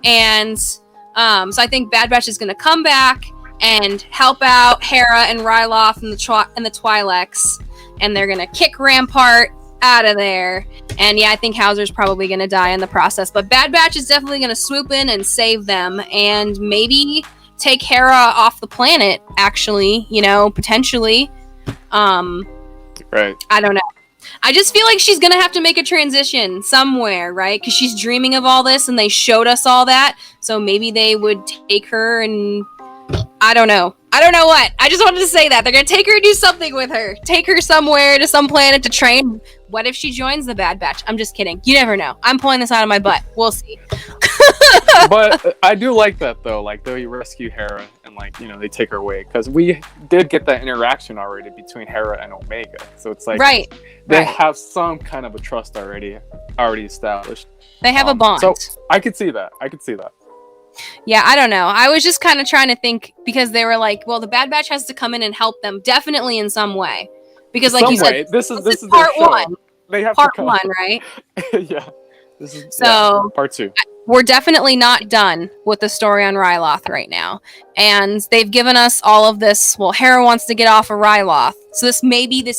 And so I think Bad Batch is gonna come back and help out Hera and Ryloth and the Twi'leks, and they're gonna kick Rampart out of there. And yeah, I think Hauser's probably gonna die in the process, but Bad Batch is definitely gonna swoop in and save them, and maybe take Hera off the planet. Actually, potentially. Right. I don't know. I just feel like she's gonna have to make a transition somewhere, right? Because she's dreaming of all this, and they showed us all that. So maybe they would take her, and I don't know. I don't know what. I just wanted to say that they're gonna take her and do something with her. Take her somewhere to some planet to train. What if she joins the Bad Batch? I'm just kidding. You never know. I'm pulling this out of my butt. We'll see. But I do like that though. Like they rescue Hera and they take her away, because we did get that interaction already between Hera and Omega. So it's like they have some kind of a trust already established. They have a bond. So I could see that. Yeah, I don't know. I was just kind of trying to think, because they were like, well, the Bad Batch has to come in and help them, definitely in some way. Because like you said, this is part their show. 1. They have Part to come. 1, right? Yeah. This is part 2. We're definitely not done with the story on Ryloth right now. And they've given us all of this. Well, Hera wants to get off of Ryloth. So this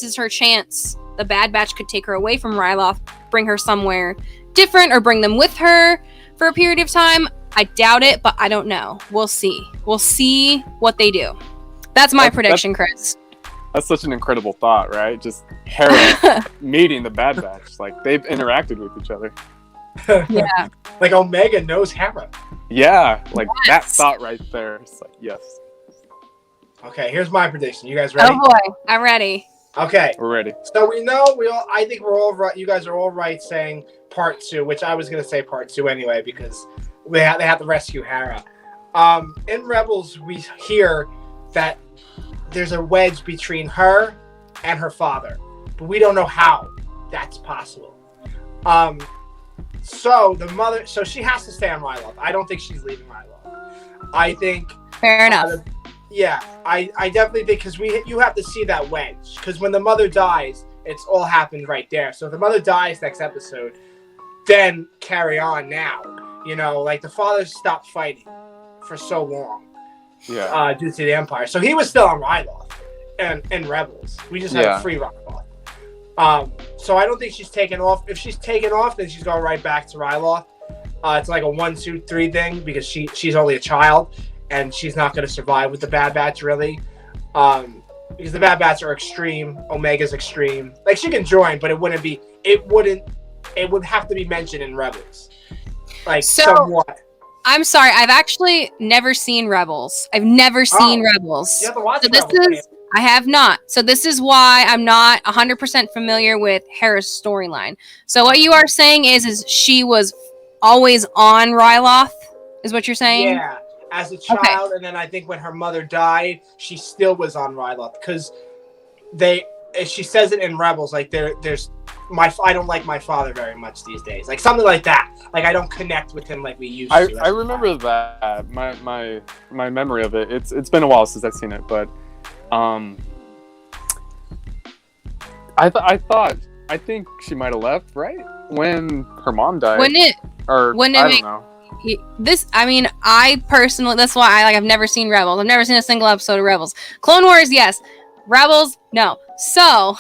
is her chance. The Bad Batch could take her away from Ryloth, bring her somewhere different, or bring them with her for a period of time. I doubt it, but I don't know. We'll see. We'll see what they do. That's my prediction, Chris. That's such an incredible thought, right? Just Hera meeting the Bad Batch. Like they've interacted with each other. Yeah. Like Omega knows Hera. Yeah, like that thought right there. It's like, yes. Okay, here's my prediction. You guys ready? Oh boy, I'm ready. Okay. We're ready. So I think we're all right. You guys are all right saying part 2, which I was going to say part 2 anyway, because they have to rescue Hera. In Rebels, we hear that there's a wedge between her and her father, but we don't know how that's possible. So she has to stay on Ryloth. I don't think she's leaving Ryloth. I think Fair enough. I definitely think, because you have to see that wedge, because when the mother dies, it's all happened right there. So if the mother dies next episode, then carry on now. Like the father stopped fighting for so long, due to the Empire. So he was still on Ryloth and in Rebels. We just had a free Ryloth. So I don't think she's taken off. If she's taken off, then she's going right back to Ryloth. It's like a 1, 2, 3 thing, because she's only a child and she's not going to survive with the Bad Batch really. Because the Bad Batch are extreme, Omega's extreme. Like she can join, but it would have to be mentioned in Rebels. Like somewhat. I'm sorry, I've actually never seen Rebels. I've never seen Rebels. You have to watch Rebels. I have not. So this is why I'm not 100% familiar with Hera's storyline. So what you are saying is she was always on Ryloth, is what you're saying? Yeah, as a child, and then I think when her mother died, she still was on Ryloth, because she says it in Rebels, like I don't like my father very much these days, like something like that. Like I don't connect with him like we used to. I remember that. My memory of it. It's been a while since I've seen it, but I think she might have left right when her mom died. I don't know. I personally, that's why I've never seen Rebels. I've never seen a single episode of Rebels. Clone Wars, yes. Rebels, no. So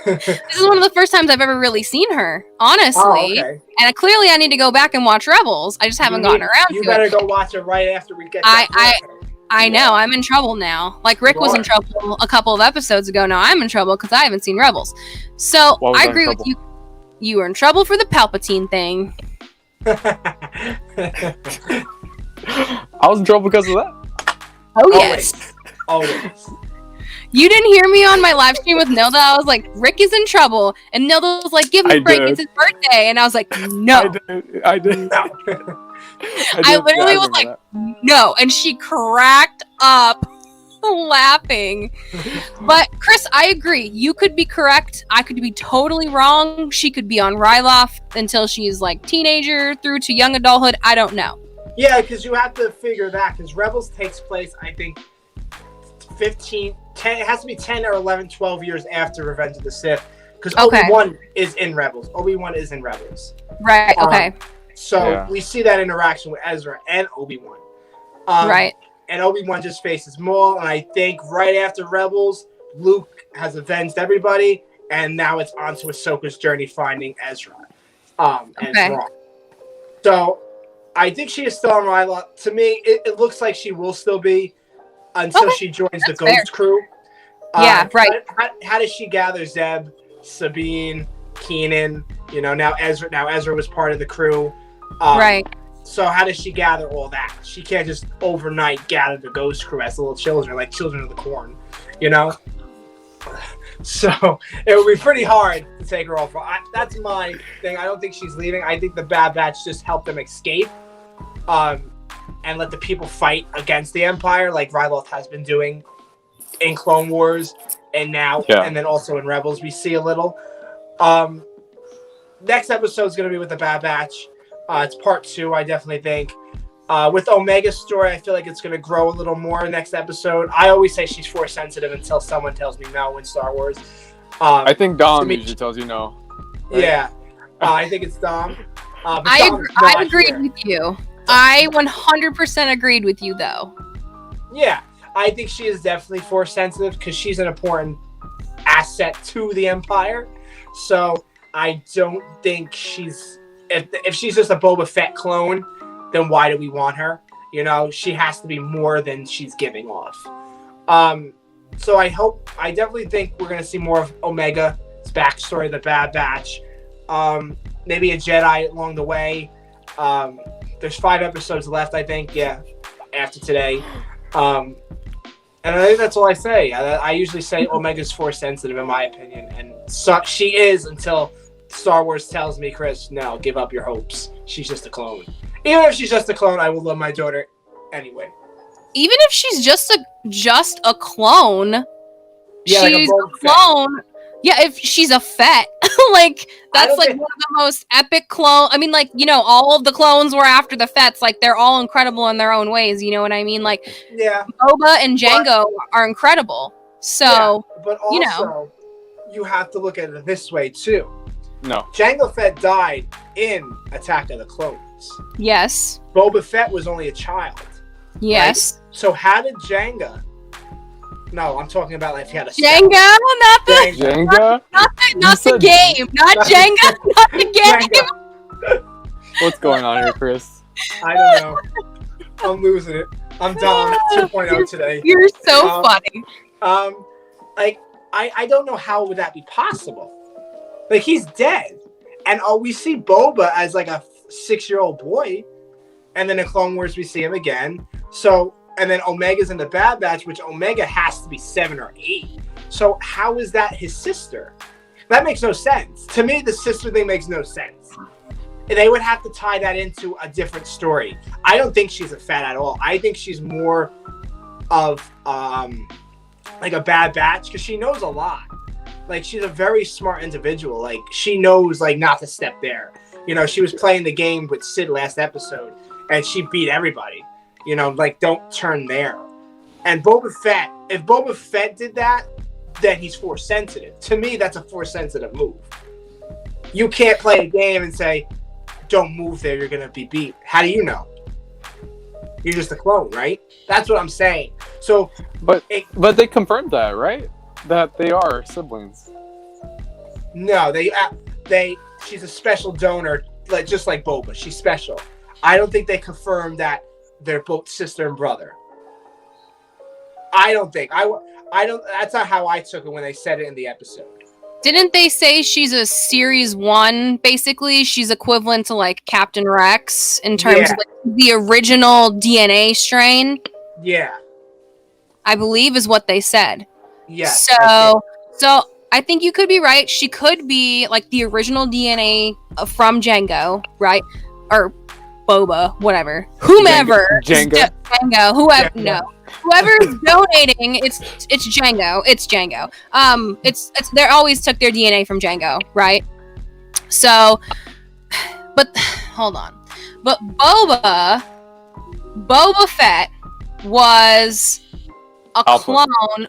this is one of the first times I've ever really seen her, honestly. And clearly I need to go back and watch Rebels. I just haven't gotten around to it. You better go watch it right after we get I know. I'm in trouble now. Like Rick was in trouble a couple of episodes ago. Now I'm in trouble because I haven't seen Rebels. So I agree with you. You were in trouble for the Palpatine thing. I was in trouble because of that. Oh, yes. Always. You didn't hear me on my live stream with Nilda. I was like, Rick is in trouble. And Nilda was like, give him a break. It's his birthday. And I was like, no. I did. No. I literally was like, no. And she cracked up laughing. But Chris, I agree. You could be correct. I could be totally wrong. She could be on Ryloth until she's like teenager through to young adulthood. I don't know. Yeah, because you have to figure that. Because Rebels takes place, I think, 10, it has to be 10 or 11, 12 years after Revenge of the Sith. Because Obi-Wan is in Rebels. Obi-Wan is in Rebels. Right, okay. So we see that interaction with Ezra and Obi-Wan. Right. And Obi-Wan just faces Maul. And I think right after Rebels, Luke has avenged everybody. And now it's on to Ahsoka's journey finding Ezra. Ezra. So I think she is still on Ryloth. To me, it looks like she will still be until she joins the Ghost crew. Yeah, right. How does she gather Zeb, Sabine, Keenan? You know, now Ezra was part of the crew. Right. So how does she gather all that? She can't just overnight gather the Ghost crew as little children, like Children of the Corn, you know? So it would be pretty hard to take her off. That's my thing. I don't think she's leaving. I think the Bad Batch just helped them escape and let the people fight against the Empire like Ryloth has been doing in Clone Wars and now, and then also in Rebels we see a little. Next episode is going to be with the Bad Batch. It's part 2, I definitely think. With Omega's story, I feel like it's going to grow a little more next episode. I always say she's Force sensitive until someone tells me no in Star Wars. I think Dom usually tells you no. Right? Yeah, I think it's Dom. I agree with you. I 100% agreed with you, though. Yeah, I think she is definitely Force sensitive because she's an important asset to the Empire. So I don't think she's... If she's just a Boba Fett clone, then why do we want her? You know, she has to be more than she's giving off. So I definitely think we're going to see more of Omega's backstory, the Bad Batch. Maybe a Jedi along the way. There's 5 episodes left, I think, after today. And I think that's all I say. I usually say Omega's Force sensitive, in my opinion. And so she is until Star Wars tells me, Chris, no, give up your hopes. She's just a clone. Even if she's just a clone, I will love my daughter anyway. Even if she's just a clone, she's like a clone. Yeah, if she's a Fett, like that's like one of the most epic clone. I mean, like, you know, all of the clones were after the Fets. Like they're all incredible in their own ways. You know what I mean? Like, Boba and Jango are incredible. So, but also, you know, you have to look at it this way too. No, Jango Fett died in Attack of the Clones. Yes. Boba Fett was only a child. Yes. Right? So how did Jango? No, I'm talking about like if he had a Jenga, not the Jenga, not the game, not Jenga, not the game. What's going on here, Chris? I don't know. I'm losing it. I'm Dom 2.0 today. You're so funny. Like I don't know how would that be possible. Like he's dead, and we see Boba as like a 6-year-old boy, and then in Clone Wars we see him again. So. And then Omega's in the Bad Batch, which Omega has to be 7 or 8. So how is that his sister? That makes no sense. To me, the sister thing makes no sense. They would have to tie that into a different story. I don't think she's a Fett at all. I think she's more of like a Bad Batch because she knows a lot. Like she's a very smart individual. Like she knows like not to step there. You know, she was playing the game with Sid last episode, and she beat everybody. You know, like, don't turn there. And Boba Fett, if Boba Fett did that, then he's Force sensitive. To me, that's a Force sensitive move. You can't play a game and say, don't move there, you're going to be beat. How do you know? You're just a clone, right? That's what I'm saying. So, But they confirmed that, right? That they are siblings. No, she's a special donor, like just like Boba. She's special. I don't think they confirmed that they're both sister and brother. I don't think. I don't. That's not how I took it when they said it in the episode. Didn't they say she's a Series 1, basically? She's equivalent to, like, Captain Rex in terms of like, the original DNA strain? Yeah. I believe is what they said. Yes. So I think you could be right. She could be, like, the original DNA from Django, right? Or Boba, whatever. Whomever. Django. Whoever. No. Whoever's donating, it's Django. It's Django. It's they always took their DNA from Django, right? So, but hold on. But Boba Fett was a clone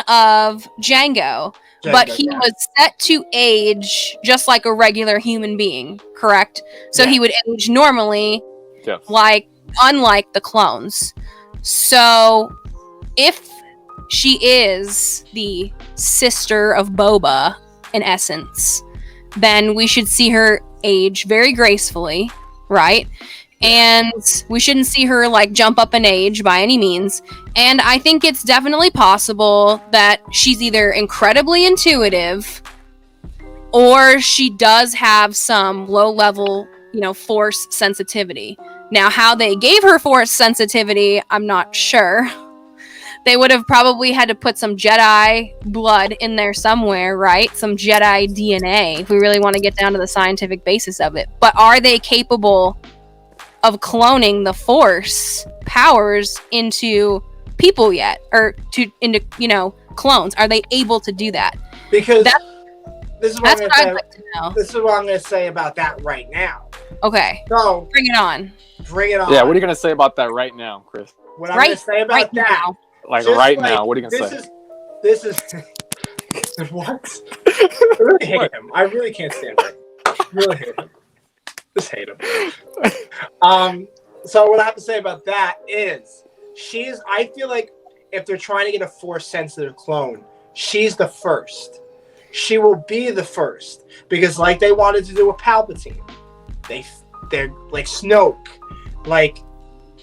of Django, but he was set to age just like a regular human being, correct? So he would age normally, unlike the clones. So, if she is the sister of Boba, in essence, then we should see her age very gracefully, right? And we shouldn't see her, like, jump up in age by any means. And I think it's definitely possible that she's either incredibly intuitive or she does have some low-level, force sensitivity. Now, how they gave her force sensitivity, I'm not sure. They would have probably had to put some Jedi blood in there somewhere, right? Some Jedi DNA, if we really want to get down to the scientific basis of it. But are they capable of cloning the force powers into people yet? Or into clones? Are they able to do that? Because this is what I'd like to know. This is what I'm going to say about that right now. Okay. So, bring it on. Yeah, what are you going to say about that right now, Chris? What I'm going to say about that. Now. What are you going to say? This is what? I really hate him. I really can't stand him. I really hate him. Just hate him. So what I have to say about that is I feel like if they're trying to get a force sensitive clone, she's the first. She will be the first because, like they wanted to do with Palpatine, they're like Snoke, like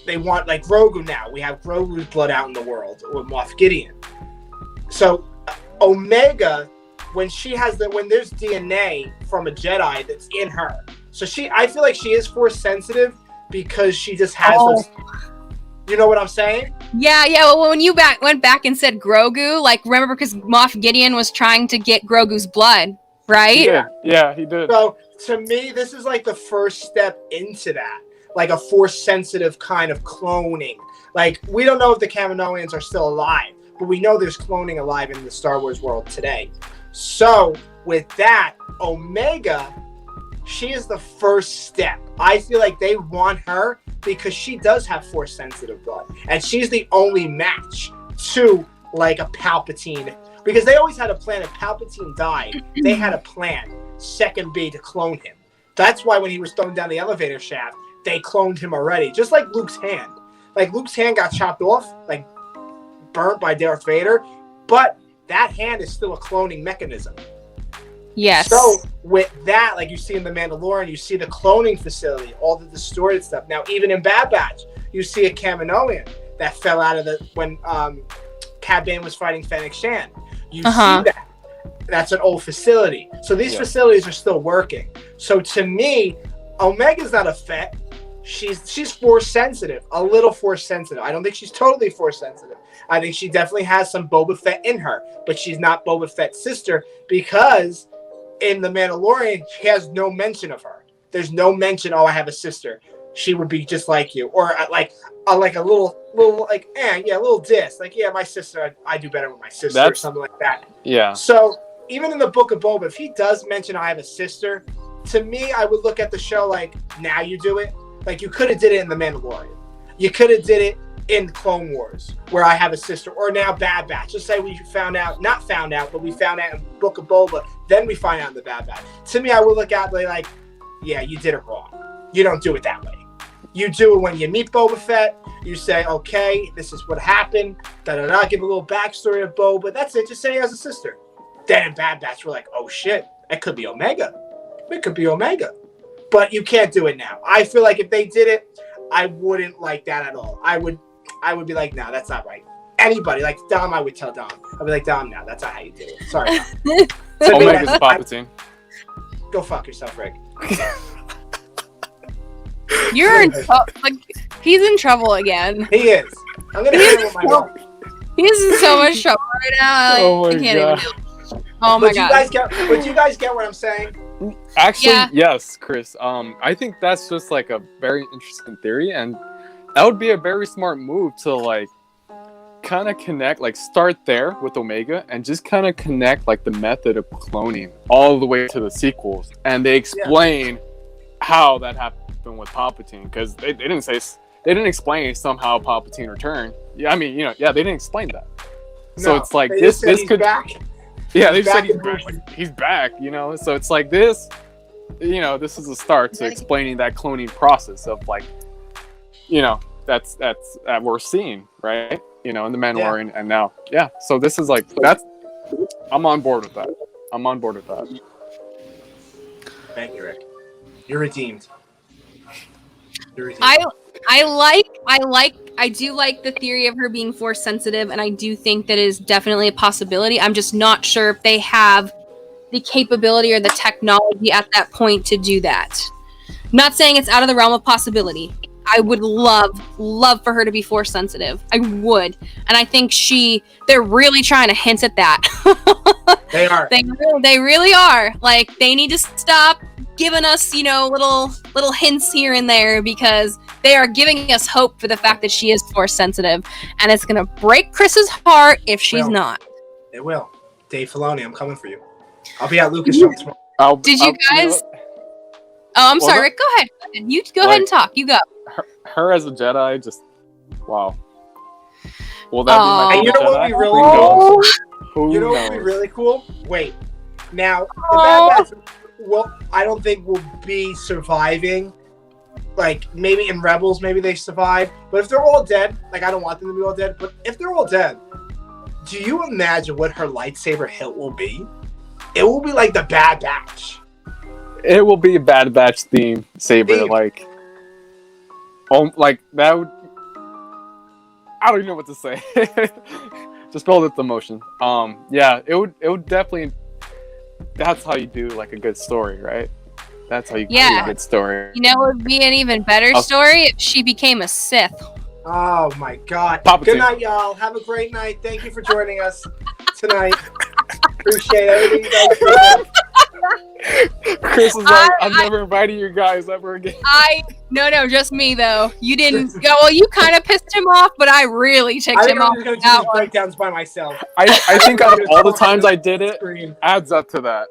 they want like Grogu. Now we have Grogu's blood out in the world with Moff Gideon. So Omega, when there's DNA from a Jedi that's in her, so I feel like she is force sensitive because she just has those. You know what I'm saying? Yeah. Well, when you went back and said Grogu, like, remember because Moff Gideon was trying to get Grogu's blood, right? Yeah, he did. So to me, this is like the first step into that, like a force-sensitive kind of cloning. Like, we don't know if the Kaminoans are still alive, but we know there's cloning alive in the Star Wars world today. So with that, Omega, she is the first step. I feel like they want her because she does have force-sensitive blood, and she's the only match to like a Palpatine. Because they always had a plan. If Palpatine died, they had a plan, second B, to clone him. That's why when he was thrown down the elevator shaft, they cloned him already. Just like Luke's hand. Like, Luke's hand got chopped off, like, burnt by Darth Vader, but that hand is still a cloning mechanism. Yes. So, with that, like you see in The Mandalorian, you see the cloning facility, all the distorted stuff. Now, even in Bad Batch, you see a Kaminoan that fell out of when Cad Bane was fighting Fennec Shan. You see that. That's an old facility. So these facilities are still working. So to me, Omega's not a Fett. She's force sensitive, a little force sensitive. I don't think she's totally force sensitive. I think she definitely has some Boba Fett in her, but she's not Boba Fett's sister because in The Mandalorian, she has no mention of her. There's no mention, I have a sister. She would be just like you. Or like a little like, a little diss. Like, my sister, I do better with my sister or something like that. Yeah. So even in the Book of Boba, if he does mention I have a sister, to me, I would look at the show like, now you do it. Like, you could have did it in The Mandalorian. You could have did it in Clone Wars, where I have a sister, or now Bad Batch. Just say we not found out, but we found out in Book of Boba, then we find out in the Bad Batch. To me, I would look at it like, yeah, you did it wrong. You don't do it that way. You do it when you meet Boba Fett. You say, okay, this is what happened. Da-da-da, give a little backstory of Boba. That's it. Just say he has a sister. Then in Bad Batch, we're like, oh, shit. It could be Omega. It could be Omega. But you can't do it now. I feel like if they did it, I wouldn't like that at all. I would be like, no, that's not right. anybody. Like Dom, I would tell Dom. I'd be like, Dom, no, that's not how you do it. Sorry. Dom. So Omega's Palpatine. Go fuck yourself, Rick. You're in like he's in trouble again. He is. I'm gonna hit him with my mouth. He's in so much trouble right now. Like, Oh my I can't God. even do it. Oh my god. But you guys get what I'm saying? Actually, Yeah. yes, Chris. I think that's just like a very interesting theory, and that would be a very smart move to like kind of connect, like start there with Omega, and just kind of connect like the method of cloning all the way to the sequels, and they explain how that happened with Palpatine, because they didn't explain somehow Palpatine returned. Yeah, I mean, they didn't explain that. So No, it's like they this just said he's could back. Yeah, they He's said back he's in back. person. Like, he's back, So it's like this, this is a start to explaining that cloning process of like, that's that we're seeing, right? In the Mandalorian, and now, So this is like I'm on board with that. Thank you, Rick. You're redeemed. I do like the theory of her being force sensitive, and I do think that is definitely a possibility. I'm just not sure if they have the capability or the technology at that point to do that. Not saying it's out of the realm of possibility. I would love for her to be force sensitive. I would. And I think they're really trying to hint at that. They are. They really are. Like, they need to stop giving us, little hints here and there, because they are giving us hope for the fact that she is force sensitive, and it's gonna break Chris's heart if she's not. It will. Dave Filoni, I'm coming for you. I'll be at Lucasfilm tomorrow. Did you guys? Oh, I'm sorry, Rick. Go ahead. You go ahead and talk. You go. Her as a Jedi, just wow. Will that be my And you know what Jedi? would be really cool? Who You know what would be knows? really cool? Wait. Now, the Bad Batch, I don't think will be surviving. Like, maybe in Rebels, maybe they survive. But if they're all dead, like, I don't want them to be all dead, but if they're all dead, do you imagine what her lightsaber hilt will be? It will be like the Bad Batch. It will be a Bad Batch theme saber, like that would. I don't even know what to say. Just build up the emotion. It would definitely. That's how you do like a good story, right? That's how you do a good story. It would be an even better story if she became a Sith. Oh my God. Palpatine. Good night, y'all. Have a great night. Thank you for joining us tonight. Appreciate everything you guys do. Chris is like, I'm never inviting you guys ever again. No, just me though. You didn't go. Well, you kind of pissed him off, but I really ticked him off. I'm just gonna do these breakdowns by myself. I think out of all the times I did it, adds up to that.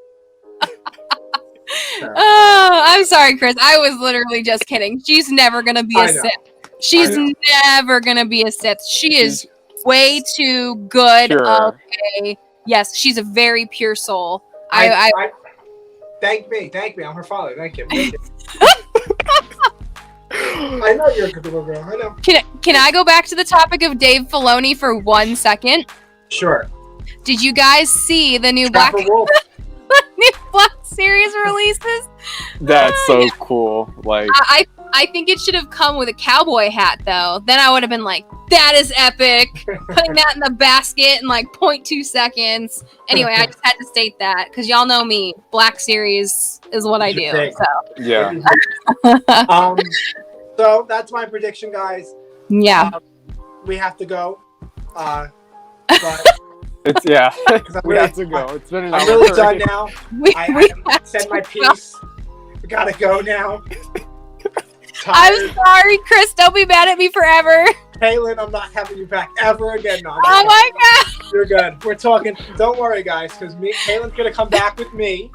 Oh, I'm sorry, Chris. I was literally just kidding. She's never gonna be a Sith. She's never gonna be a Sith. She is way too good. Pure. Yes, she's a very pure soul. Thank me. I'm her father. Thank you. I know you're a good little girl. I know. Can I go back to the topic of Dave Filoni for 1 second? Sure. Did you guys see the new Trapper Wolf. new Black series releases? That's so cool. Like, I think it should have come with a cowboy hat, though. Then I would have been like, that is epic. Putting that in the basket in like 0.2 seconds. Anyway, I just had to state that because y'all know me. Black series is what I do. So. yeah. So that's my prediction, guys. Yeah. We have to go. But It's we have to go. It's been an hour. I'm really done now. We I said my piece. We gotta go now. I'm sorry, Chris. Don't be mad at me forever. Caitlin, I'm not having you back ever again. No, Oh my god. you're good. We're talking. Don't worry, guys, because Caitlin's gonna come back with me.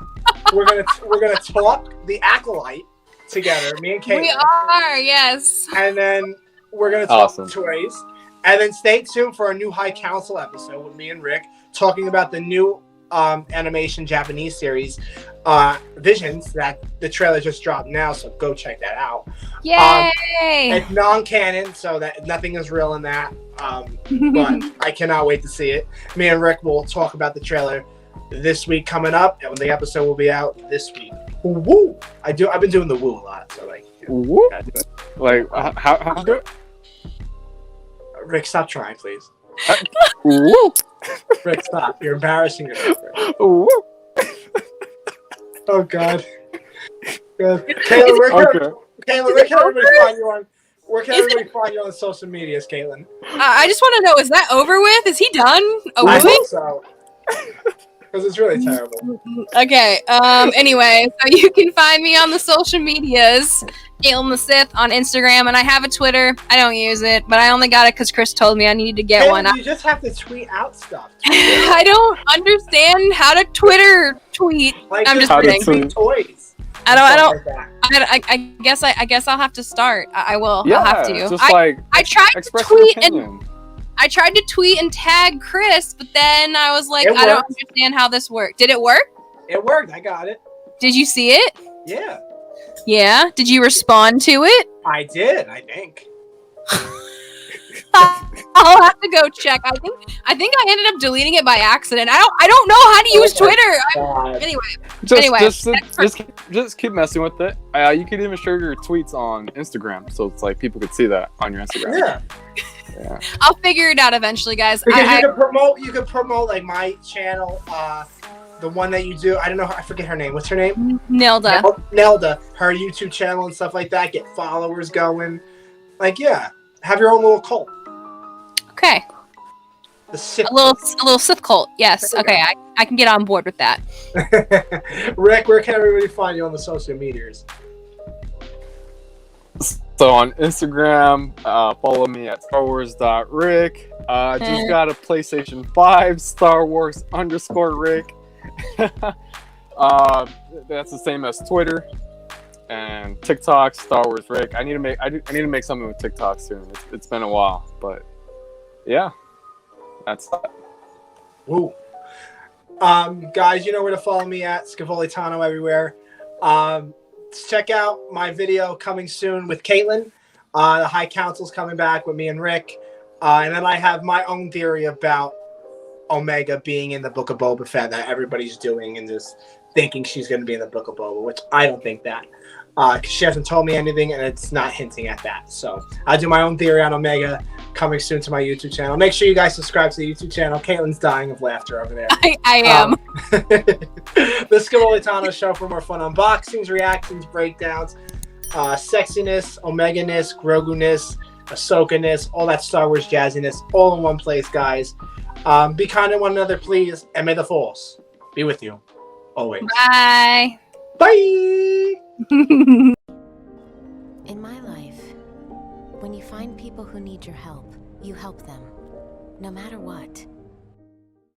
We're gonna talk the Acolyte together. Me and Caitlin. We are, yes. And then we're gonna talk toys. And then stay tuned for a new High Council episode with me and Rick talking about the new animation Japanese series, Visions, that the trailer just dropped now, so go check that out. Yay! It's non-canon, so that nothing is real in that, but I cannot wait to see it. Me and Rick will talk about the trailer this week coming up, and the episode will be out this week. Woo! I've been doing the woo a lot, so like, woo. Like how do it? Rick, stop trying, please. Woo! Rick, stop. You're embarrassing yourself. Rick. Woo! Oh, God. Good. Caitlin, where can everybody find you on? Where can everybody find you on the social medias, Caitlin? I just want to know, is that over with? Is he done? I Over with? hope so. Because it's really terrible. Okay. Anyway, so you can find me on the social medias, Caitlin the Sith on Instagram, and I have a Twitter. I don't use it, but I only got it because Chris told me I needed to get Caitlin, one. you just have to tweet out stuff. I don't understand how to Twitter tweet. Like, I'm just tweet kidding. toys. I don't. Like that. I guess I'll have to start. I will. Yeah, I'll have to. just like I tried to express your tweet opinion. I tried to tweet and tag Chris, but then I was like, It I don't worked. understand how this worked. Did it work? It worked. I got it. Did you see it? Yeah. Yeah. Did you respond to it? I did, I think. I'll have to go check. I think I ended up deleting it by accident. I don't know how to use Oh my Twitter. God. Anyway, Just keep messing with it. You could even share your tweets on Instagram, so it's like people could see that on your Instagram. Yeah. Yeah. I'll figure it out eventually, guys. Because you could promote like my channel, the one that you do. I don't know. I forget her name. What's her name? Nelda. Nelda. Her YouTube channel and stuff like that. Get followers going. Like, yeah, have your own little cult. Okay. The Sith. A little Sith cult. Yes. Okay. I can get on board with that. Rick, where can everybody find you on the social medias? So on Instagram, follow me at StarWars.Rick. Just got a PlayStation 5, Star Wars _Rick. That's the same as Twitter and TikTok, Star Wars Rick. I need to make something with TikTok soon. It's been a while, but yeah, that's that. Woo. Guys, you know where to follow me at Scavolitano everywhere. Check out my video coming soon with Caitlin. The High Council's coming back with me and Rick. And then I have my own theory about Omega being in the Book of Boba Fett that everybody's doing and just thinking she's going to be in the Book of Boba, which I don't think that. Because she hasn't told me anything and it's not hinting at that. So I'll do my own theory on Omega coming soon to my YouTube channel. Make sure you guys subscribe to the YouTube channel. Caitlin's dying of laughter over there. I am. The Scavolitano Show for more fun unboxings, reactions, breakdowns, sexiness, Omega-ness, Grogu-ness, Ahsoka-ness, all that Star Wars jazziness, all in one place, guys. Be kind to one another, please, and may the Force be with you always. Bye. Bye! In my life, when you find people who need your help, you help them, no matter what.